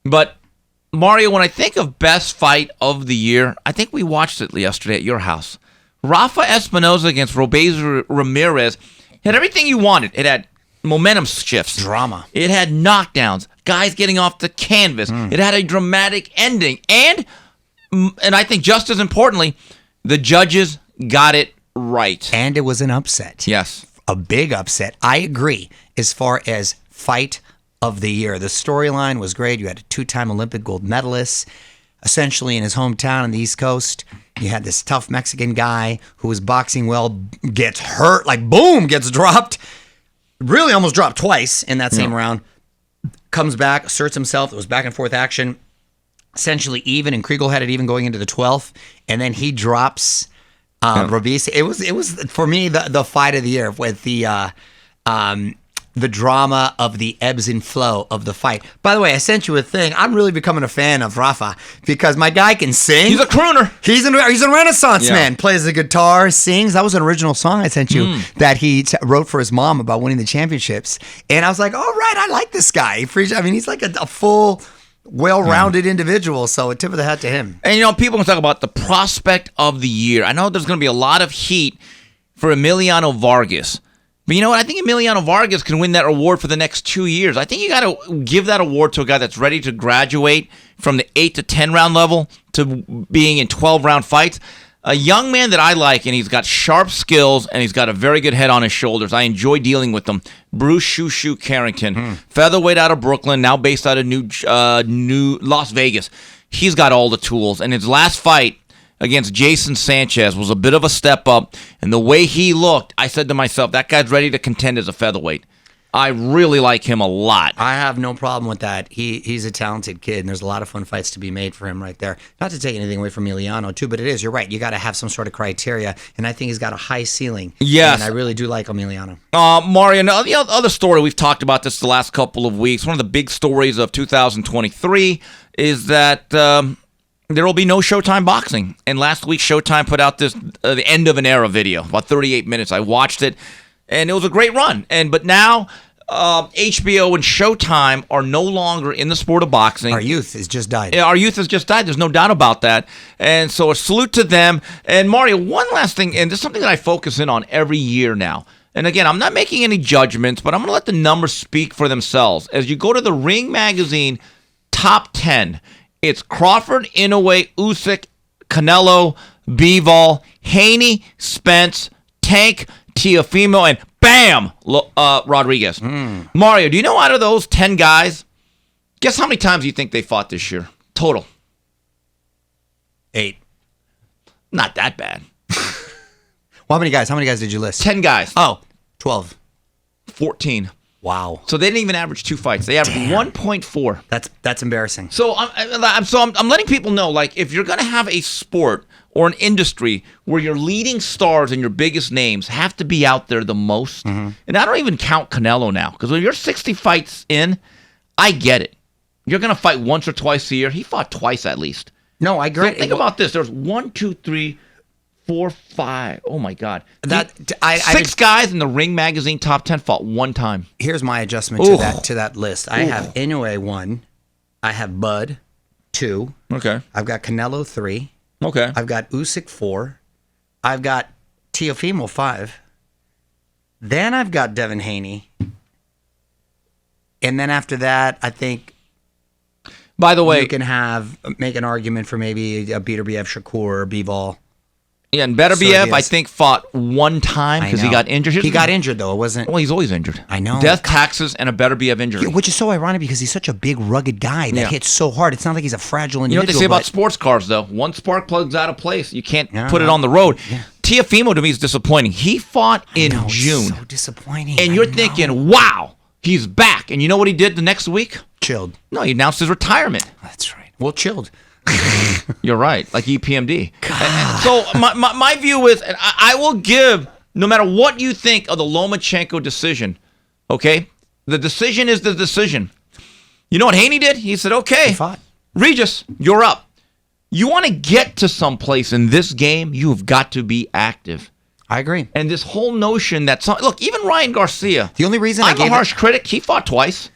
Speaker 2: But Mario, when I think of best fight of the year, I think we watched it yesterday at your house. Rafa Espinoza against Robes Ramirez had everything you wanted. It had momentum shifts,
Speaker 3: drama.
Speaker 2: It had knockdowns, guys getting off the canvas. It had a dramatic ending, and I think just as importantly, the judges got it right.
Speaker 3: And it was an upset.
Speaker 2: Yes.
Speaker 3: A big upset. I agree as far as fight of the year. The storyline was great. You had a 2-time Olympic gold medalist, essentially in his hometown on the East Coast. You had this tough Mexican guy who was boxing well, gets hurt, gets dropped. Really almost dropped twice in that same round. Comes back, asserts himself. It was back and forth action. Essentially even, and Kriegel had it even going into the 12th. And then he drops Robes. It was for me the fight of the year with the drama of the ebbs and flow of the fight. By the way, I sent you a thing. I'm really becoming a fan of Rafa because my guy can sing.
Speaker 2: He's a crooner.
Speaker 3: He's a Renaissance man. Plays the guitar, sings. That was an original song I sent you that he wrote for his mom about winning the championships. And I was like, all right, I like this guy. He's like a full, well-rounded individual. So a tip of the hat to him.
Speaker 2: And people can talk about the prospect of the year. I know there's going to be a lot of heat for Emiliano Vargas. But you know what? I think Emiliano Vargas can win that award for the next 2 years. I think you got to give that award to a guy that's ready to graduate from the 8 to 10 round level to being in 12-round fights. A young man that I like, and he's got sharp skills, and he's got a very good head on his shoulders. I enjoy dealing with him. Bruce Shoo Carrington, featherweight out of Brooklyn, now based out of New Las Vegas. He's got all the tools, and his last fight against Jason Sanchez was a bit of a step up, and the way he looked, I said to myself, that guy's ready to contend as a featherweight. I really like him a lot.
Speaker 3: I have no problem with that. He's a talented kid, and there's a lot of fun fights to be made for him right there. Not to take anything away from Emiliano, too, but you're right. You got to have some sort of criteria, and I think he's got a high ceiling.
Speaker 2: Yes.
Speaker 3: And I really do like Emiliano.
Speaker 2: Mario, now the other story, we've talked about this the last couple of weeks, one of the big stories of 2023 is that there will be no Showtime boxing. And last week, Showtime put out this the end of an era video, about 38 minutes. I watched it, and it was a great run. But now HBO and Showtime are no longer in the sport of boxing.
Speaker 3: Our youth has just died.
Speaker 2: Our youth has just died. There's no doubt about that. And so a salute to them. And Mario, one last thing, and this is something that I focus in on every year now. And again, I'm not making any judgments, but I'm going to let the numbers speak for themselves. As you go to the Ring Magazine Top 10, it's Crawford, Inoue, Usyk, Canelo, Bivol, Haney, Spence, Tank, Teofimo, and bam, Rodriguez. Mario, do you know out of those 10 guys, guess how many times you think they fought this year? Total.
Speaker 3: 8.
Speaker 2: Not that bad.
Speaker 3: Well, how many guys? How many guys did you list?
Speaker 2: 10 guys.
Speaker 3: Oh, 12.
Speaker 2: 14.
Speaker 3: Wow.
Speaker 2: So they didn't even average 2 fights. They averaged 1.4.
Speaker 3: That's embarrassing.
Speaker 2: So I'm letting people know, like, if you're going to have a sport or an industry where your leading stars and your biggest names have to be out there the most, and I don't even count Canelo now, because when you're 60 fights in, I get it. You're going to fight once or twice a year. He fought twice at least.
Speaker 3: No, I agree.
Speaker 2: So think about this. There's 1, 2, 3, 4, 5. Oh my God.
Speaker 3: Six
Speaker 2: guys in the Ring Magazine top 10 fought one time.
Speaker 3: Here's my adjustment to that list. I have Inoue 1. I have Bud 2.
Speaker 2: Okay.
Speaker 3: I've got Canelo 3.
Speaker 2: Okay.
Speaker 3: I've got Usyk 4. I've got Teofimo 5. Then I've got Devin Haney. And then after that, I think.
Speaker 2: By the way,
Speaker 3: you can make an argument for maybe a Beterbiev Shakur or Bivol.
Speaker 2: Yeah, and Beterbiev, I think, fought one time because he got injured.
Speaker 3: He got injured, though. It wasn't.
Speaker 2: Well, he's always injured.
Speaker 3: I know.
Speaker 2: Death, taxes, and a Beterbiev injury.
Speaker 3: Yeah, which is so ironic because he's such a big, rugged guy that hits so hard. It's not like he's a fragile individual.
Speaker 2: You know what they say about sports cars, though? One spark plug's out of place. You can't put it on the road. Yeah. Teofimo, to me, is disappointing. He fought in June.
Speaker 3: So disappointing.
Speaker 2: And you're thinking, wow, he's back. And you know what he did the next week?
Speaker 3: Chilled.
Speaker 2: No, he announced his retirement.
Speaker 3: That's right. Well, chilled.
Speaker 2: You're right, like EPMD. And so my view is, and I will give, no matter what you think of the Lomachenko decision, okay? The decision is the decision. You know what Haney did? He said, okay, Regis, you're up. You want to get to someplace in this game, you have got to be active.
Speaker 3: I agree.
Speaker 2: And this whole notion that, look, even Ryan Garcia.
Speaker 3: The only reason
Speaker 2: I'm a harsh critic. He fought twice.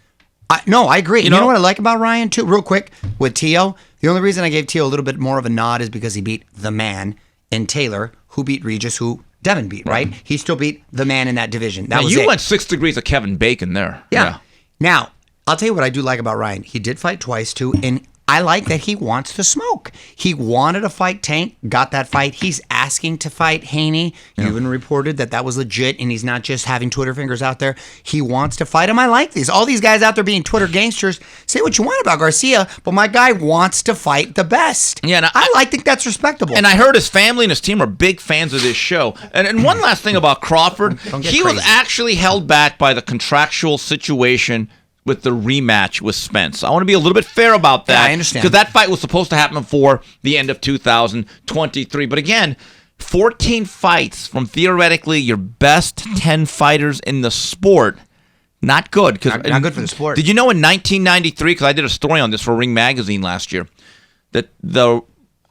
Speaker 3: No, I agree. You know what I like about Ryan, too? Real quick, with Teo, the only reason I gave Teo a little bit more of a nod is because he beat the man in Taylor, who beat Regis, who Devin beat, right? He still beat the man in that division. That was
Speaker 2: you went 6 degrees of Kevin Bacon there.
Speaker 3: Yeah. Now, I'll tell you what I do like about Ryan. He did fight twice, too, and I like that he wants to smoke. He wanted to fight Tank, got that fight. He's asking to fight Haney. You even reported that was legit, and he's not just having Twitter fingers out there. He wants to fight him. I like these. All these guys out there being Twitter gangsters, say what you want about Garcia, but my guy wants to fight the best. Yeah, and I think that's respectable.
Speaker 2: And I heard his family and his team are big fans of this show. And one last thing about Crawford, he was actually held back by the contractual situation with the rematch with Spence. I want to be a little bit fair about that.
Speaker 3: Yeah, I understand.
Speaker 2: Because that fight was supposed to happen before the end of 2023. But again, 14 fights from theoretically your best 10 fighters in the sport. Not good.
Speaker 3: Not good for the sport.
Speaker 2: Did you know in 1993, because I did a story on this for Ring Magazine last year, that the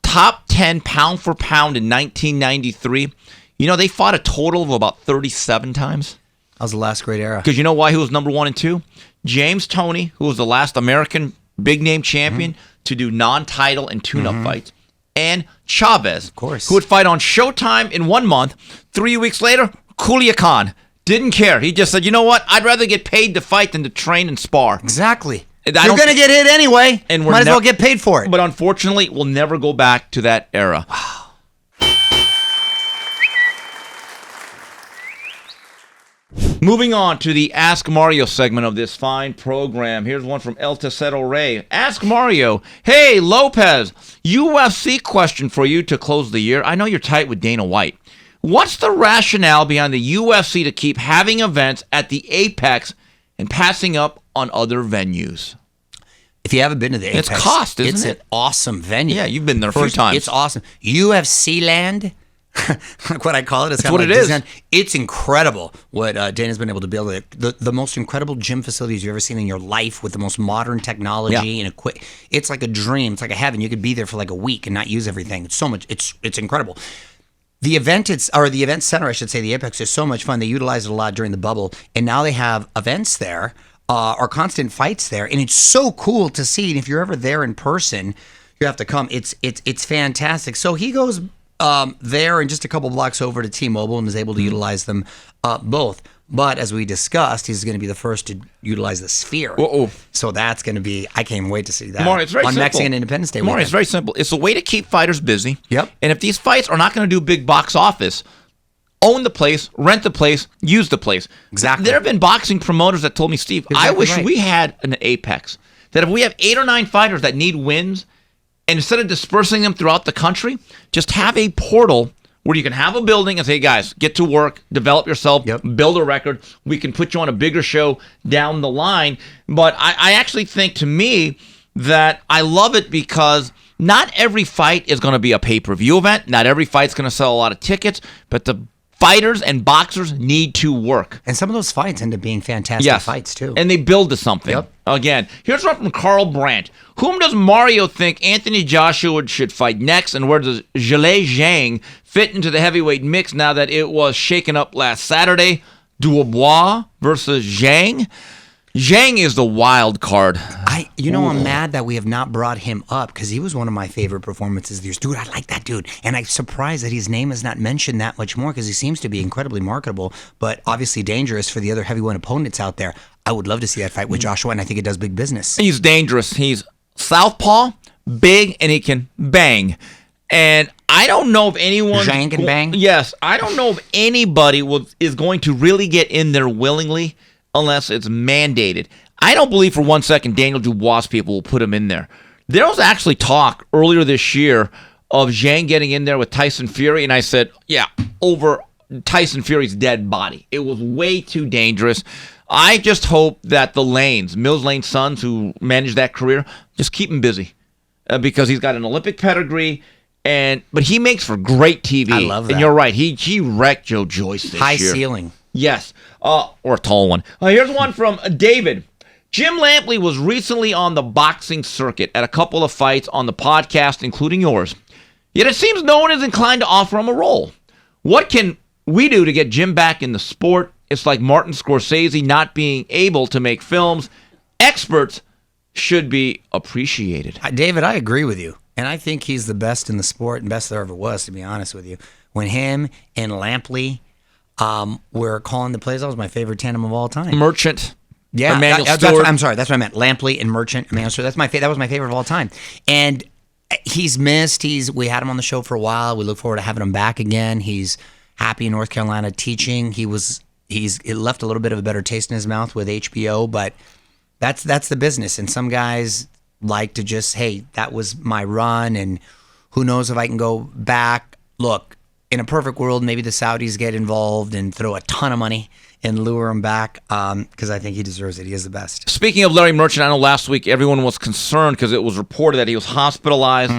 Speaker 2: top 10 pound for pound in 1993, they fought a total of about 37 times?
Speaker 3: That was the last great era.
Speaker 2: Because you know why who was number 1 and 2? James Toney, who was the last American big-name champion to do non-title and tune-up fights. And Chavez,
Speaker 3: of course,
Speaker 2: who would fight on Showtime in 1 month. 3 weeks later, Culiacan. Didn't care. He just said, you know what? I'd rather get paid to fight than to train and spar.
Speaker 3: Exactly. You're going to get hit anyway. And might as well get paid for it.
Speaker 2: But unfortunately, we'll never go back to that era. Wow. Moving on to the Ask Mario segment of this fine program. Here's one from El Tecero Rey. Ask Mario, hey, Lopez, UFC question for you to close the year. I know you're tight with Dana White. What's the rationale behind the UFC to keep having events at the Apex and passing up on other venues?
Speaker 3: If you haven't been to the Apex,
Speaker 2: it's cost, isn't it?
Speaker 3: It's an awesome venue.
Speaker 2: Yeah, you've been there a few times.
Speaker 3: It's awesome. UFC land. Like what I call it. It's
Speaker 2: what it is.
Speaker 3: It's incredible what Dana's been able to build. The most incredible gym facilities you've ever seen in your life with the most modern technology and equipment. It's like a dream. It's like a heaven. You could be there for like a week and not use everything. It's so much. It's incredible. The event the event center, I should say, the Apex is so much fun. They utilized it a lot during the bubble, and now they have events there or constant fights there, and it's so cool to see. And if you're ever there in person, you have to come. It's fantastic. So he goes there and just a couple blocks over to T-Mobile and is able to utilize them both. But as we discussed, he's going to be the first to utilize the Sphere. So that's going to be, I can't wait to see that.
Speaker 2: Maury, it's very
Speaker 3: on
Speaker 2: simple.
Speaker 3: Mexican Independence Day
Speaker 2: Maury,
Speaker 3: weekend.
Speaker 2: it's very simple. It's a way to keep fighters busy.
Speaker 3: Yep.
Speaker 2: And if these fights are not going to do big box office, own the place, rent the place, use the place.
Speaker 3: Exactly.
Speaker 2: There have been boxing promoters that told me, Steve, I wish we had an Apex. That if we have 8 or 9 fighters that need wins, and instead of dispersing them throughout the country, just have a portal where you can have a building and say, hey guys, get to work, develop yourself, build a record. We can put you on a bigger show down the line. But I actually think, to me, that I love it because not every fight is going to be a pay-per-view event. Not every fight's going to sell a lot of tickets. But the fighters and boxers need to work.
Speaker 3: And some of those fights end up being fantastic fights, too.
Speaker 2: And they build to something.
Speaker 3: Yep.
Speaker 2: Again, here's one from Carl Brandt. Whom does Mario think Anthony Joshua should fight next, and where does Zhilei Zhang fit into the heavyweight mix now that it was shaken up last Saturday? Dubois versus Zhang? Zhang is the wild card.
Speaker 3: I'm mad that we have not brought him up because he was one of my favorite performances of yours. Dude, I like that dude. And I'm surprised that his name is not mentioned that much more because he seems to be incredibly marketable, but obviously dangerous for the other heavyweight opponents out there. I would love to see that fight with Joshua, and I think it does big business.
Speaker 2: He's dangerous. He's southpaw, big, and he can bang. And I don't know if anyone...
Speaker 3: Zhang can bang?
Speaker 2: Yes. I don't know if anybody is going to really get in there willingly unless it's mandated. I don't believe for 1 second Daniel Dubois people will put him in there. There was actually talk earlier this year of Zhang getting in there with Tyson Fury, and I said, yeah, over Tyson Fury's dead body. It was way too dangerous. I just hope that the Lanes, Mills Lane's sons who manage that career, just keep him busy because he's got an Olympic pedigree, but he makes for great TV.
Speaker 3: I love that.
Speaker 2: And you're right, he wrecked Joe Joyce this year.
Speaker 3: High ceiling.
Speaker 2: Yes, or a tall one. Here's one from David. Jim Lampley was recently on the boxing circuit at a couple of fights on the podcast, including yours. Yet it seems no one is inclined to offer him a role. What can we do to get Jim back in the sport? It's like Martin Scorsese not being able to make films. Experts should be appreciated.
Speaker 3: David, I agree with you. And I think he's the best in the sport and best there ever was, to be honest with you. When him and Lampley were calling the plays, that was my favorite tandem of all time.
Speaker 2: Merchant.
Speaker 3: Yeah,
Speaker 2: Emmanuel Stewart.
Speaker 3: I'm sorry. That's what I meant. Lampley and Merchant. Emmanuel Stewart. That was my favorite of all time. And he's missed. We had him on the show for a while. We look forward to having him back again. He's happy in North Carolina teaching. It left a little bit of a better taste in his mouth with HBO, but that's the business. And some guys like to just, hey, that was my run, and who knows if I can go back. Look, in a perfect world, maybe the Saudis get involved and throw a ton of money and lure him back because I think he deserves it. He is the best.
Speaker 2: Speaking of Larry Merchant, I know last week everyone was concerned because it was reported that he was hospitalized.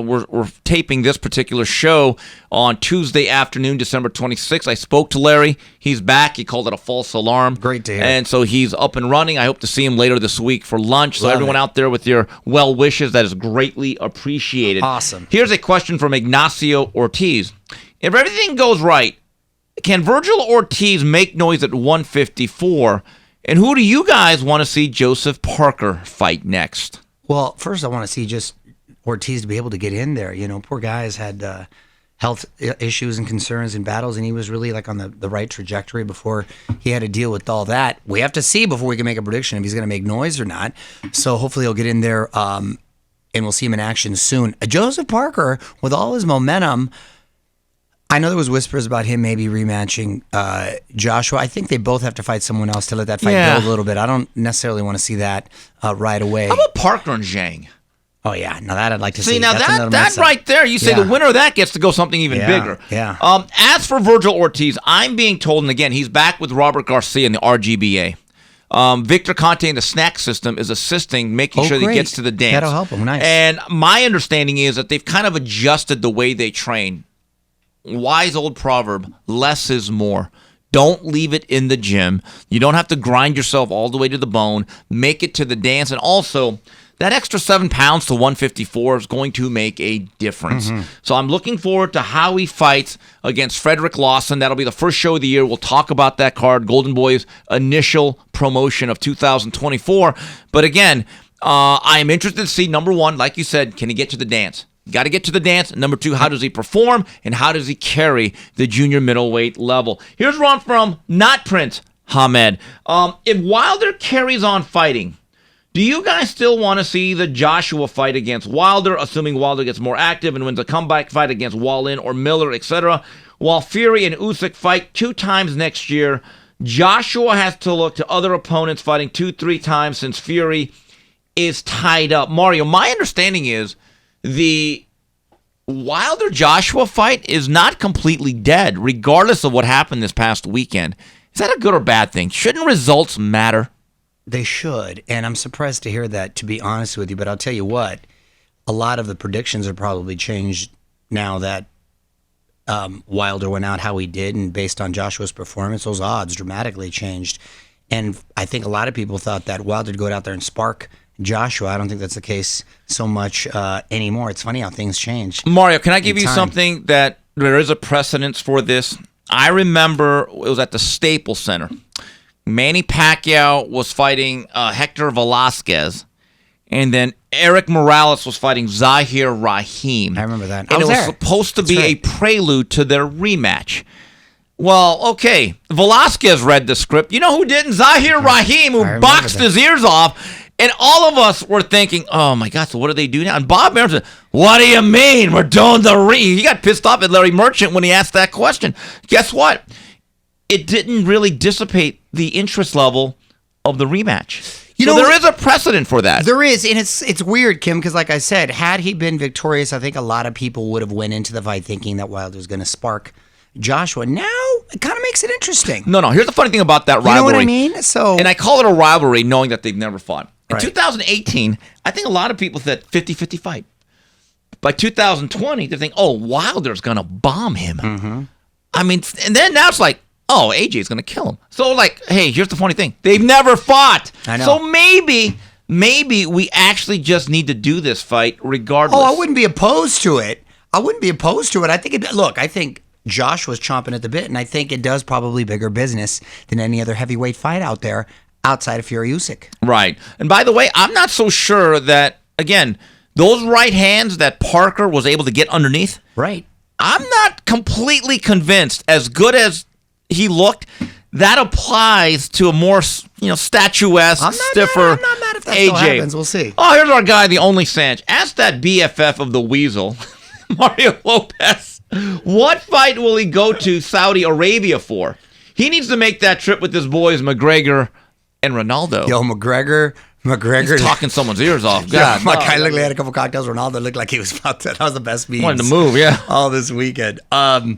Speaker 2: We're taping this particular show on Tuesday afternoon, December 26th. I spoke to Larry. He's back. He called it a false alarm.
Speaker 3: Great to hear.
Speaker 2: And so he's up and running. I hope to see him later this week for lunch. So
Speaker 3: Love
Speaker 2: everyone
Speaker 3: it.
Speaker 2: out there with your well wishes, that is greatly appreciated.
Speaker 3: Awesome.
Speaker 2: Here's a question from Ignacio Ortiz. If everything goes right, can Virgil Ortiz make noise at 154? And who do you guys want to see Joseph Parker fight next?
Speaker 3: Well, first I want to see just Ortiz to be able to get in there. You know, poor guy has had health issues and concerns and battles, and he was really like on the right trajectory before he had to deal with all that. We have to see before we can make a prediction if he's going to make noise or not. So hopefully he'll get in there and we'll see him in action soon. Joseph Parker, with all his momentum, I know there was whispers about him maybe rematching Joshua. I think they both have to fight someone else to let that fight build a little bit. I don't necessarily want to see that right away.
Speaker 2: How about Parker and Zhang?
Speaker 3: Oh, yeah. Now that I'd like to see.
Speaker 2: See, now
Speaker 3: That's another
Speaker 2: that
Speaker 3: mix-up.
Speaker 2: right there, you say
Speaker 3: Yeah.
Speaker 2: the winner of that gets to go something even bigger.
Speaker 3: Yeah.
Speaker 2: As for Virgil Ortiz, I'm being told, and again, he's back with Robert Garcia in the RGBA. Victor Conte in the snack system is assisting, making sure that he
Speaker 3: great.
Speaker 2: gets to the dance.
Speaker 3: That'll help him. Nice.
Speaker 2: And my understanding is that they've kind of adjusted the way they train. Wise old proverb, less is more. Don't leave it in the gym. You don't have to grind yourself all the way to the bone. Make it to the dance. And also, that extra 7 pounds to 154 is going to make a difference. So I'm looking forward to how he fights against Frederick Lawson. That'll be the first show of the year. We'll talk about that card, Golden Boy's initial promotion of 2024. But again, I am interested to see, number one, like you said, can he get to the dance? Got to get to the dance. Number two, how does he perform? And how does he carry the junior middleweight level? Here's one from not Prince Hamed. If Wilder carries on fighting, do you guys still want to see the Joshua fight against Wilder, assuming Wilder gets more active and wins a comeback fight against Wallin or Miller, etc., while Fury and Usyk fight 2 times next year? Joshua has to look to other opponents fighting 2-3 times since Fury is tied up. Mario, my understanding is the Wilder-Joshua fight is not completely dead, regardless of what happened this past weekend. Is that a good or bad thing? Shouldn't results matter?
Speaker 3: They should, and I'm surprised to hear that, to be honest with you. But I'll tell you what, a lot of the predictions are probably changed now that Wilder went out how he did, and based on Joshua's performance, those odds dramatically changed. And I think a lot of people thought that Wilder would go out there and spark Joshua. I don't think that's the case so much anymore. It's funny how things change.
Speaker 2: Mario, can I give you something that there is a precedence for this? I remember it was at the Staples Center. Manny Pacquiao was fighting Hector Velasquez, and then Eric Morales was fighting Zahir Rahim.
Speaker 3: I remember that.
Speaker 2: And it was supposed to be a prelude to their rematch. Well, okay, Velasquez read the script. You know who didn't? Zahir Rahim, who boxed his ears off. And all of us were thinking, oh, my God, so what do they do now? And Bob Arum said, what do you mean? We're doing the He got pissed off at Larry Merchant when he asked that question. Guess what? It didn't really dissipate the interest level of the rematch. So there is a precedent for that.
Speaker 3: There is, and it's weird, Kim, because like I said, had he been victorious, I think a lot of people would have went into the fight thinking that Wilder was going to spark Joshua. Now, it kind of makes it interesting.
Speaker 2: No, here's the funny thing about that rivalry.
Speaker 3: You know what I mean? And
Speaker 2: I call it a rivalry knowing that they've never fought. In 2018, I think a lot of people said 50-50 fight. By 2020, they think, oh, Wilder's going to bomb him.
Speaker 3: Mm-hmm.
Speaker 2: I mean, and then now it's like, oh, AJ's going to kill him. So, like, hey, here's the funny thing. They've never fought.
Speaker 3: I know.
Speaker 2: So maybe we actually just need to do this fight regardless.
Speaker 3: Oh, I wouldn't be opposed to it. I think Joshua's chomping at the bit, and I think it does probably bigger business than any other heavyweight fight out there outside of Fury Usyk.
Speaker 2: Right. And by the way, I'm not so sure that, again, those right hands that Parker was able to get underneath.
Speaker 3: Right.
Speaker 2: I'm not completely convinced, as good as he looked, that applies to a more, statuesque, stiffer
Speaker 3: I'm not mad if that
Speaker 2: AJ.
Speaker 3: still happens. We'll see.
Speaker 2: Oh, here's our guy, the only Sanch. Ask that BFF of the Weasel, Mario Lopez, what fight will he go to Saudi Arabia for? He needs to make that trip with his boys McGregor and Ronaldo.
Speaker 3: Yo, McGregor.
Speaker 2: He's talking someone's ears off. God,
Speaker 3: my guy literally had a couple cocktails. Ronaldo looked like he was about to. That was the best memes.
Speaker 2: Wanted to move, yeah.
Speaker 3: All this weekend. I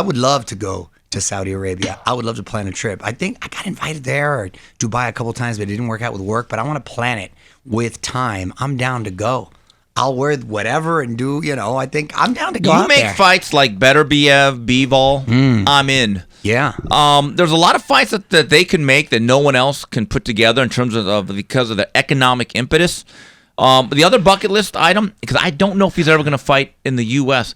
Speaker 3: would love to go to Saudi Arabia. I would love to plan a trip. I think I got invited there or Dubai a couple times, but it didn't work out with work. But I want to plan it with time. I'm down to go. I'll wear whatever and do, I think I'm down to go out there.
Speaker 2: You make fights like Better BF, B-Vol, I'm in.
Speaker 3: Yeah.
Speaker 2: There's a lot of fights that they can make that no one else can put together in terms of because of the economic impetus. The other bucket list item, because I don't know if he's ever going to fight in the U.S.,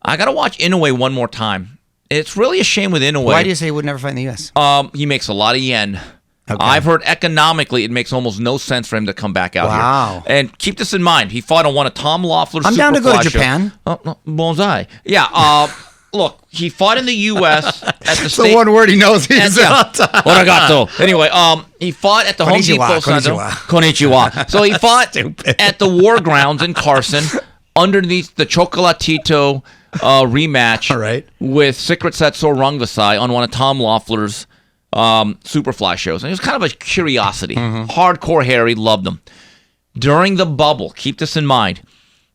Speaker 2: I got to watch Inoue one more time. It's really a shame with Inoue.
Speaker 3: Why do you say he would never fight in the U.S.?
Speaker 2: He makes a lot of yen.
Speaker 3: Okay.
Speaker 2: I've heard economically it makes almost no sense for him to come back out
Speaker 3: here.
Speaker 2: And keep this in mind. He fought on one of Tom Loeffler's
Speaker 3: I'm down to go to Japan.
Speaker 2: Oh, no, bonsai. Yeah. Look, he fought in the U.S. at the
Speaker 3: It's the one word he knows. He's
Speaker 2: Arigato. Anyway, he fought at the Home Depot Center. Konnichiwa. So he fought at the War Grounds in Carson underneath the Chocolatito rematch with Secret Setso Rungvisai on one of Tom Loeffler's Superfly shows. And it was kind of a curiosity. Hardcore Harry loved them. During the bubble, keep this in mind,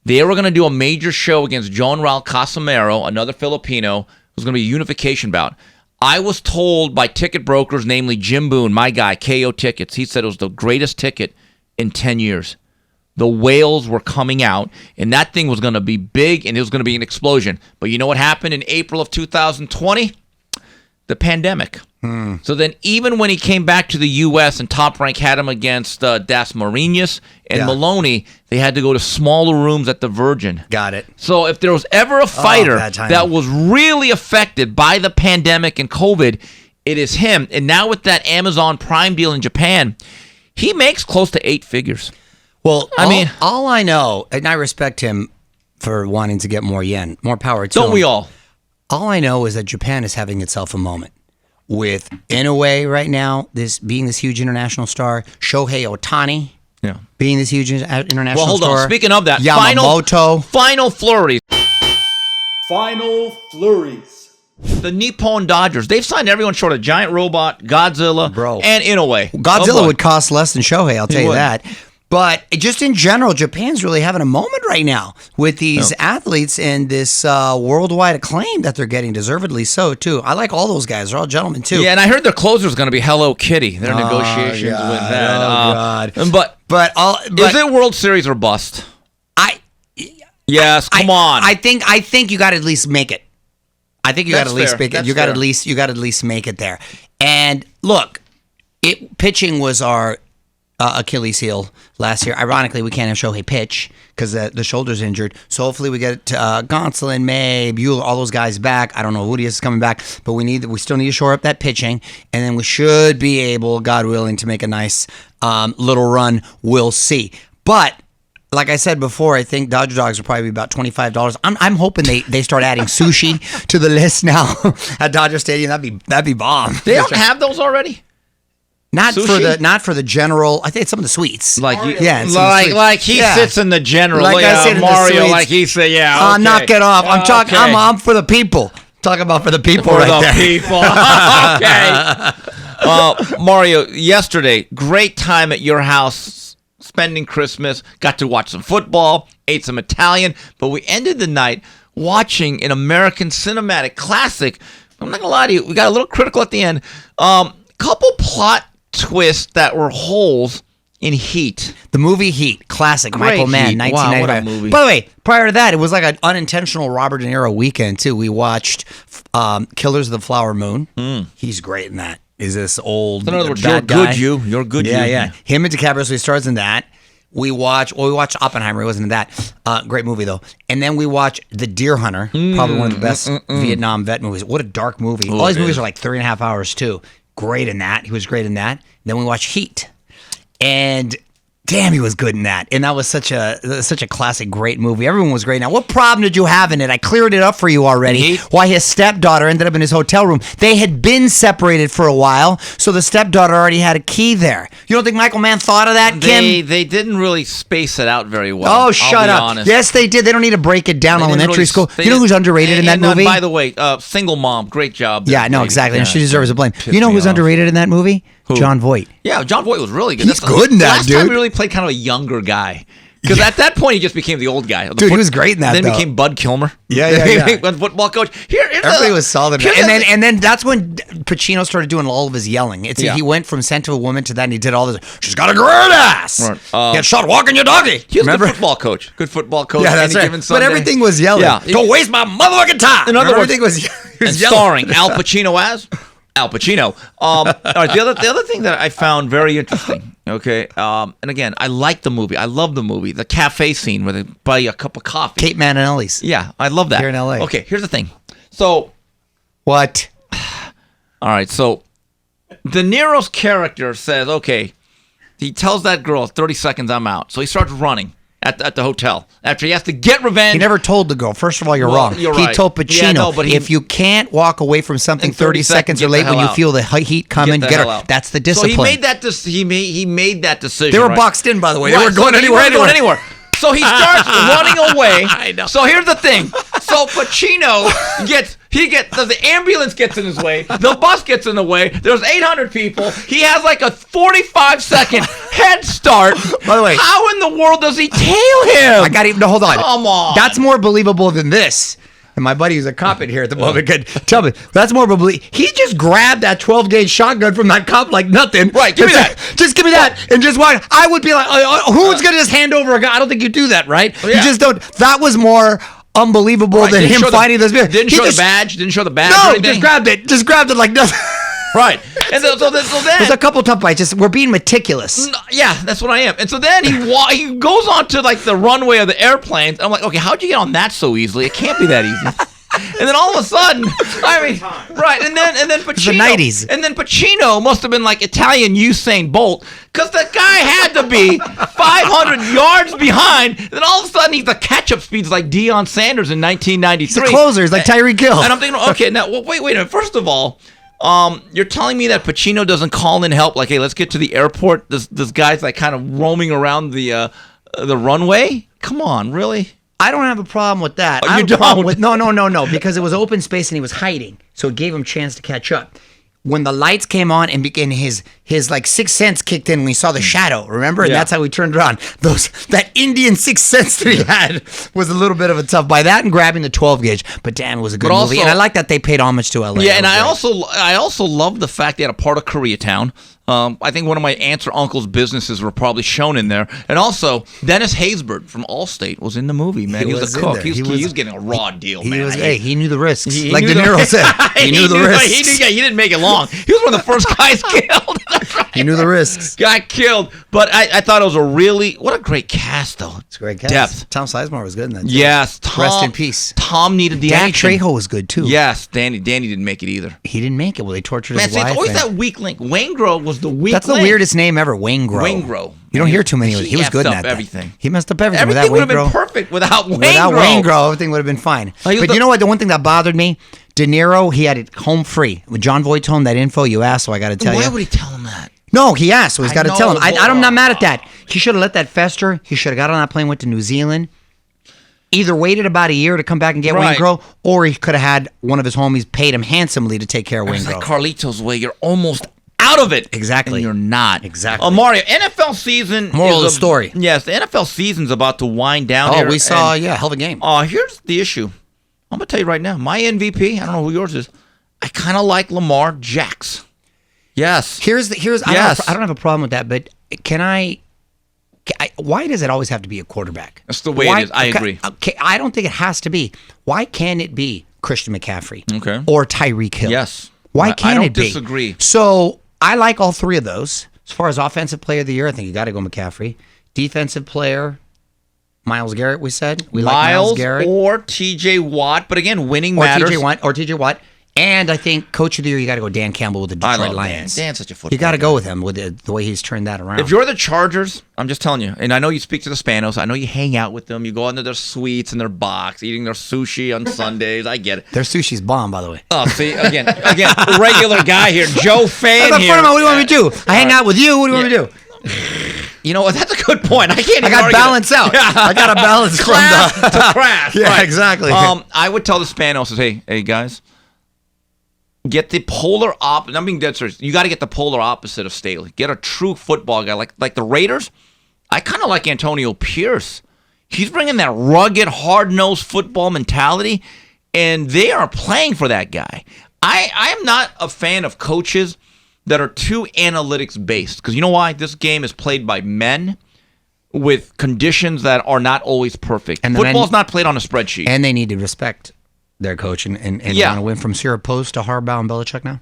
Speaker 2: they were going to do a major show against John Raul Casamero, another Filipino. It was going to be a unification bout. I was told by ticket brokers, namely Jim Boone, my guy, KO Tickets, he said it was the greatest ticket in 10 years. The whales were coming out, and that thing was going to be big, and it was going to be an explosion. But you know what happened in April of 2020? The pandemic. So then even when he came back to the U.S. and Top Rank had him against Das Marinas and Maloney, they had to go to smaller rooms at the Virgin.
Speaker 3: Got it.
Speaker 2: So if there was ever a fighter that was really affected by the pandemic and COVID, it is him. And now with that Amazon Prime deal in Japan, he makes close to 8 figures.
Speaker 3: Well, all I know, and I respect him for wanting to get more yen, more power to him.
Speaker 2: Don't we all?
Speaker 3: All I know is that Japan is having itself a moment. With Inoue right now, being this huge international star, Shohei Ohtani being this huge international star.
Speaker 2: Well, hold on. Speaking of that,
Speaker 3: Yamamoto.
Speaker 2: Final flurries.
Speaker 5: Final flurries.
Speaker 2: The Nippon Dodgers, they've signed everyone short of Giant Robot, Godzilla, and Inoue.
Speaker 3: Godzilla would cost less than Shohei, I'll tell you that. But just in general, Japan's really having a moment right now with these athletes and this worldwide acclaim that they're getting, deservedly so, too. I like all those guys. They're all gentlemen, too.
Speaker 2: Yeah, and I heard their closer is going to be Hello Kitty. Their negotiations with that.
Speaker 3: Oh, God.
Speaker 2: But is it World Series or bust? Yes, come on.
Speaker 3: I think you got to at least make it. I think you got to at least
Speaker 2: fair.
Speaker 3: make it.
Speaker 2: That's
Speaker 3: You got
Speaker 2: fair.
Speaker 3: at least make it there. And look, pitching was our Achilles heel last year. Ironically, we can't have Shohei pitch because the shoulder's injured. So hopefully we get Gonsolin, May, Bueller, all those guys back. I don't know who is coming back, but we still need to shore up that pitching, and then we should be able, God willing, to make a nice little run. We'll see. But like I said before, I think Dodger Dogs will probably be about $25. I'm hoping they start adding sushi to the list now at Dodger Stadium. That'd be bomb.
Speaker 2: They don't have those already.
Speaker 3: Not
Speaker 2: Sushi?
Speaker 3: for the general. I think it's some of the sweets.
Speaker 2: Like
Speaker 3: he
Speaker 2: sits in the general.
Speaker 3: Like I said in the
Speaker 2: Mario,
Speaker 3: sweets.
Speaker 2: like he said, yeah. Okay.
Speaker 3: Knock it off. I'm talking.
Speaker 2: Okay.
Speaker 3: I'm for the people. Talking about for the people
Speaker 2: For
Speaker 3: right
Speaker 2: the
Speaker 3: there.
Speaker 2: people. Okay. Mario, yesterday, great time at your house, spending Christmas. Got to watch some football, ate some Italian, but we ended the night watching an American cinematic classic. I'm not gonna lie to you, we got a little critical at the end. Couple plot twists that were holes in Heat.
Speaker 3: The movie Heat, classic,
Speaker 2: Great
Speaker 3: Michael Mann,
Speaker 2: Heat. Wow,
Speaker 3: 1995.
Speaker 2: what a movie.
Speaker 3: By the way, prior to that, it was like an unintentional Robert De Niro weekend too. We watched Killers of the Flower Moon. He's great in that. Is this old?
Speaker 2: In other words,
Speaker 3: bad
Speaker 2: you're
Speaker 3: guy.
Speaker 2: good. You're good.
Speaker 3: Yeah. Him and DiCaprio, so he stars in that. We watched Oppenheimer. He wasn't in that. Great movie, though. And then we watched The Deer Hunter, probably one of the best Vietnam vet movies. What a dark movie. All these movies are like 3.5 hours, too. Great in that. He was great in that. Then we watched Heat. And damn, he was good in that. And that was such a classic, great movie. Everyone was great. Now, what problem did you have in it? I cleared it up for you already.
Speaker 2: Heat?
Speaker 3: Why his stepdaughter ended up in his hotel room. They had been separated for a while, so the stepdaughter already had a key there. You don't think Michael Mann thought of that, Kim?
Speaker 2: They didn't really space it out very well.
Speaker 3: Oh,
Speaker 2: I'll
Speaker 3: shut
Speaker 2: be
Speaker 3: up.
Speaker 2: honest.
Speaker 3: Yes, they did. They don't need to break it down
Speaker 2: They didn't
Speaker 3: elementary
Speaker 2: really-
Speaker 3: school.
Speaker 2: they
Speaker 3: You know
Speaker 2: didn't-
Speaker 3: who's underrated in that
Speaker 2: and,
Speaker 3: movie?
Speaker 2: By the way, single mom, great job.
Speaker 3: Yeah, no, exactly. And she
Speaker 2: Yeah,
Speaker 3: deserves a blame.
Speaker 2: pissed
Speaker 3: You know
Speaker 2: me
Speaker 3: who's
Speaker 2: off.
Speaker 3: underrated in that movie? John Voight.
Speaker 2: Yeah, John Voight was really good.
Speaker 3: He's good in that,
Speaker 2: last time
Speaker 3: dude.
Speaker 2: he really played kind of a younger guy. Because at that point, he just became the old guy.
Speaker 3: Dude, he was great in that,
Speaker 2: Then
Speaker 3: though.
Speaker 2: became Bud Kilmer.
Speaker 3: Yeah.
Speaker 2: When football coach.
Speaker 3: Everybody was solid.
Speaker 2: here's
Speaker 3: And
Speaker 2: the-
Speaker 3: then that's when Pacino started doing all of his yelling. He went from Scent of a Woman to that, and he did all this. She's got a great ass.
Speaker 2: Right.
Speaker 3: Get shot walking your doggy.
Speaker 2: He was a
Speaker 3: Remember?
Speaker 2: good football coach. Good football coach.
Speaker 3: Yeah, that's
Speaker 2: any
Speaker 3: right.
Speaker 2: given
Speaker 3: But
Speaker 2: Sunday.
Speaker 3: everything was yelling.
Speaker 2: Yeah.
Speaker 3: Don't waste my motherfucking time.
Speaker 2: In other words,
Speaker 3: everything was
Speaker 2: and
Speaker 3: yelling.
Speaker 2: starring Al Pacino as Al Pacino. All right, the other thing that I found very interesting. Okay, and again, I like the movie. I love the movie. The cafe scene where they buy you a cup of coffee.
Speaker 3: Kate Manninelli's.
Speaker 2: Yeah, I love that.
Speaker 3: Here in LA.
Speaker 2: Okay, here's the thing. So,
Speaker 3: What?
Speaker 2: all right, so De Niro's character says, okay, he tells that girl, 30 seconds, I'm out. So he starts running at the hotel after he has to get revenge.
Speaker 3: He never told the girl. First of all, you're
Speaker 2: Well,
Speaker 3: wrong.
Speaker 2: you're
Speaker 3: He
Speaker 2: right.
Speaker 3: told Pacino,
Speaker 2: Yeah, no, but
Speaker 3: if you can't walk away from something
Speaker 2: In 30
Speaker 3: seconds or
Speaker 2: seconds,
Speaker 3: late
Speaker 2: get the
Speaker 3: when you
Speaker 2: hell
Speaker 3: feel the heat coming,
Speaker 2: Get the
Speaker 3: get
Speaker 2: hell
Speaker 3: her.
Speaker 2: out.
Speaker 3: That's the discipline.
Speaker 2: So he made that. He made that decision.
Speaker 3: They were
Speaker 2: right?
Speaker 3: boxed in, by the way. They
Speaker 2: Right,
Speaker 3: weren't going
Speaker 2: so he
Speaker 3: anywhere.
Speaker 2: wasn't going anywhere. So he starts running away.
Speaker 3: I know.
Speaker 2: So here's the thing. So Pacino the ambulance gets in his way. The bus gets in the way. There's 800 people. He has like a 45-second head start.
Speaker 3: By the way,
Speaker 2: how in the world does he tail him?
Speaker 3: I got even. No, hold on.
Speaker 2: Come on.
Speaker 3: That's more believable than this. And my buddy who's a cop in here at the moment could tell me that's more believable. He just grabbed that 12-gauge shotgun from that cop like nothing.
Speaker 2: Right, give me that.
Speaker 3: Just give me that and just walk. I would be like, who's going to just hand over a gun? I don't think you do that, right?
Speaker 2: Yeah.
Speaker 3: You just don't. That was more unbelievable than
Speaker 2: Didn't
Speaker 3: him
Speaker 2: show
Speaker 3: fighting this man.
Speaker 2: Didn't
Speaker 3: He
Speaker 2: show
Speaker 3: just-
Speaker 2: the badge. Didn't show the badge. or
Speaker 3: No,
Speaker 2: anything?
Speaker 3: just grabbed it like nothing.
Speaker 2: Right. And so then
Speaker 3: There's a couple tough bites. Just we're being meticulous.
Speaker 2: yeah, that's what I am. And so then he goes onto like the runway of the airplanes. I'm like, okay, how'd you get on that so easily? It can't be that easy. And then all of a sudden, right, and then Pacino,
Speaker 3: the 90s.
Speaker 2: And then Pacino must have been like Italian Usain Bolt, because the guy had to be 500 yards behind. Then all of a sudden, the catch-up speed's like Deion Sanders in 1993.
Speaker 3: He's the closer. He's like Tyreek Hill.
Speaker 2: And I'm thinking, okay, now wait a minute. First of all, you're telling me that Pacino doesn't call in help? Like, hey, let's get to the airport. This guy's like kind of roaming around the runway. Come on, really?
Speaker 3: I don't have a problem with that.
Speaker 2: Oh,
Speaker 3: I
Speaker 2: you
Speaker 3: have a problem
Speaker 2: don't?
Speaker 3: with no, because it was open space and he was hiding, so it gave him a chance to catch up. When the lights came on and began his like sixth sense kicked in when he saw the shadow, remember? And
Speaker 2: Yeah.
Speaker 3: that's how he turned it on. That Indian sixth sense that he had was a little bit of a tough by that and grabbing the 12 gauge. But damn, it was a good
Speaker 2: But
Speaker 3: movie,
Speaker 2: also-
Speaker 3: and I like that they paid homage to LA.
Speaker 2: Yeah, and
Speaker 3: That
Speaker 2: I
Speaker 3: was great.
Speaker 2: also love the fact they had a part of Koreatown. I think one of my aunts or uncle's businesses were probably shown in there. And also, Dennis Haysbert from Allstate was in the movie, man. He was a cook. He was getting a raw deal, man.
Speaker 3: He knew the risks.
Speaker 2: He
Speaker 3: like
Speaker 2: knew
Speaker 3: De Niro said. He knew the risks.
Speaker 2: He didn't make it long. He was one of the first guys killed.
Speaker 3: He knew the risks.
Speaker 2: Got killed. But I thought it was what a great cast, though.
Speaker 3: It's a great cast.
Speaker 2: Depth.
Speaker 3: Tom Sizemore was good in that.
Speaker 2: Yes.
Speaker 3: Rest in peace.
Speaker 2: Tom needed the
Speaker 3: Danny
Speaker 2: action.
Speaker 3: Trejo was good, too.
Speaker 2: Yes. Danny didn't make it either.
Speaker 3: He didn't make it. Well, they tortured his
Speaker 2: Man,
Speaker 3: wife.
Speaker 2: it's always that weak link. Waingro was the weak link.
Speaker 3: That's the weirdest name ever, Waingro.
Speaker 2: Waingro.
Speaker 3: You don't hear too many. He was good in that.
Speaker 2: Everything.
Speaker 3: He messed up everything.
Speaker 2: Everything would have been perfect without Waingro.
Speaker 3: Everything would have been fine. But you know what? The one thing that bothered me, De Niro, he had it home free. When John Voight told him that info, you asked, so I got to tell you.
Speaker 2: Why would he tell him that?
Speaker 3: No, he asked, so he's got to tell him. I'm not mad at that.
Speaker 2: Oh.
Speaker 3: He should have let that fester. He should have got on that plane, went to New Zealand. Either waited about a year to come back and get Waingro, or he could have had one of his homies paid him handsomely to take care of Waingro.
Speaker 2: It's like Carlito's way. You're almost out of it.
Speaker 3: Exactly.
Speaker 2: And you're not.
Speaker 3: Exactly.
Speaker 2: Mario, NFL season.
Speaker 3: Moral of the story.
Speaker 2: Yes, the NFL season's about to wind down.
Speaker 3: Oh, we saw, hell of a game.
Speaker 2: Here's the issue. I'm going to tell you right now. My MVP, I don't know who yours is. I kind of like Lamar Jackson. Yes.
Speaker 3: I don't have a problem with that, but why does it always have to be a quarterback?
Speaker 2: That's the way it is. I agree.
Speaker 3: Okay, I don't think it has to be. Why can't it be Christian McCaffrey?
Speaker 2: Okay.
Speaker 3: Or Tyreek Hill?
Speaker 2: Yes.
Speaker 3: Why can't it be?
Speaker 2: I don't disagree.
Speaker 3: So I like all three of those. As far as offensive player of the year, I think you got to go McCaffrey. Defensive player, Myles Garrett, we said. We like Myles Garrett.
Speaker 2: Or TJ Watt. But again, winning
Speaker 3: or
Speaker 2: matters.
Speaker 3: TJ Watt. And I think Coach of the Year, you got to go Dan Campbell with the Detroit Lions.
Speaker 2: Dan's such a football
Speaker 3: You got to
Speaker 2: guy.
Speaker 3: go with him with the way he's turned that around.
Speaker 2: If you're the Chargers, I'm just telling you, and I know you speak to the Spanos, I know you hang out with them, you go into their suites and their box, eating their sushi on Sundays. I get it.
Speaker 3: Their sushi's bomb, by the way.
Speaker 2: Oh, see, again, regular guy here, Joe Fan here.
Speaker 3: What do you want me to do? I hang out with you. What do you want me to do?
Speaker 2: You know what? That's a good point. I got
Speaker 3: to balance out.
Speaker 2: Yeah.
Speaker 3: I got to balance
Speaker 2: class to craft.
Speaker 3: Yeah,
Speaker 2: right.
Speaker 3: exactly.
Speaker 2: I would tell the Spanos, hey guys, get the polar opposite. I'm being dead serious. You got to get the polar opposite of Staley. Get a true football guy like the Raiders. I kind of like Antonio Pierce. He's bringing that rugged, hard-nosed football mentality, and they are playing for that guy. I am not a fan of coaches that are too analytics-based, because you know why? This game is played by men with conditions that are not always perfect. And football's not played on a spreadsheet.
Speaker 3: And they need to respect their coach and want to win from Sierra Post to Harbaugh and Belichick now?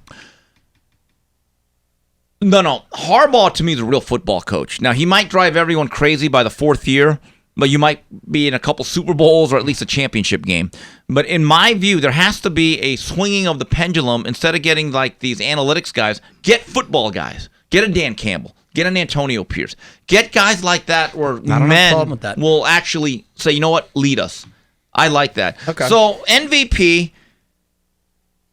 Speaker 2: No. Harbaugh, to me, is a real football coach. Now, he might drive everyone crazy by the fourth year, but you might be in a couple Super Bowls or at least a championship game. But in my view, there has to be a swinging of the pendulum. Instead of getting like these analytics guys, get football guys. Get a Dan Campbell. Get an Antonio Pierce. Get guys like that where men will actually say, you know what, lead us. I like that.
Speaker 3: Okay.
Speaker 2: So MVP,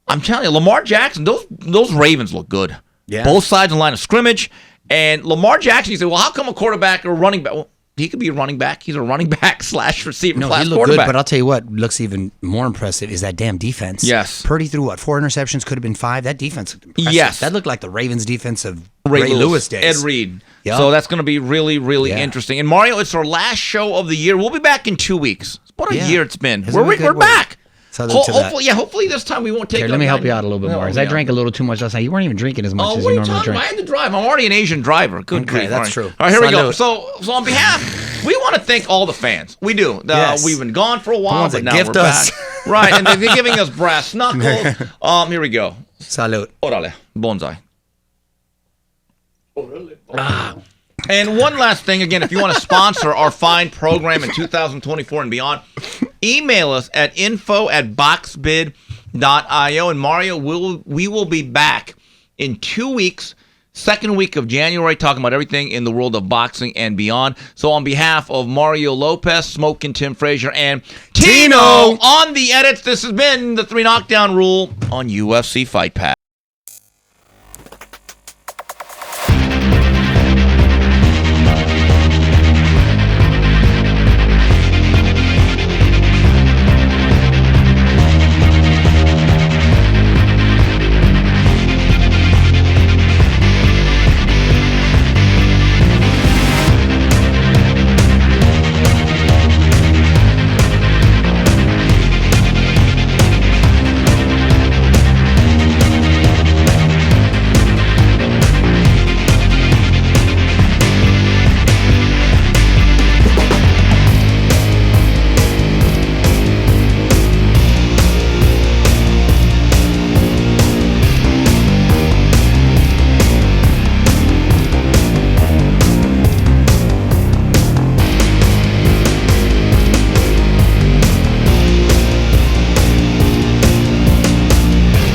Speaker 2: I'm telling you, Lamar Jackson, those Ravens look good.
Speaker 3: Yeah.
Speaker 2: Both sides of the line of scrimmage. And Lamar Jackson, you say, well, how come a quarterback or running back? Well, he could be a running back. He's a running back / receiver
Speaker 3: No,
Speaker 2: class
Speaker 3: he looked
Speaker 2: quarterback.
Speaker 3: good, but I'll tell you what looks even more impressive is that damn defense.
Speaker 2: Yes.
Speaker 3: Purdy threw, 4 interceptions, could have been 5. That defense looked impressive.
Speaker 2: Yes.
Speaker 3: That looked like the Ravens defense of
Speaker 2: Ray
Speaker 3: Lewis days.
Speaker 2: Ed Reed.
Speaker 3: Yep.
Speaker 2: So that's going to be really, really interesting. And Mario, it's our last show of the year. We'll be back in 2 weeks. What a year it's been. We're back. Hopefully this time we won't take.
Speaker 3: Here, let me help you out a little bit more. I drank a little too much last night. You weren't even drinking as much as you normally drink.
Speaker 2: I had to drive. I'm already an Asian driver. Good grief.
Speaker 3: That's true.
Speaker 2: All right, here we go. So on behalf, we want to thank all the fans. We do.
Speaker 3: Yes.
Speaker 2: We've been gone for a while, but now we're
Speaker 3: us.
Speaker 2: back. Right, and they're giving us brass knuckles. Here we go.
Speaker 3: Salud.
Speaker 2: Órale, bonsai. And one last thing, again, if you want to sponsor our fine program in 2024 and beyond, email us at info@boxbid.io. And Mario, we will be back in 2 weeks, second week of January, talking about everything in the world of boxing and beyond. So on behalf of Mario Lopez, Smokin' Tim Frazier, and Tino on the edits, this has been the 3 Knockdown Rule on UFC Fight Pass.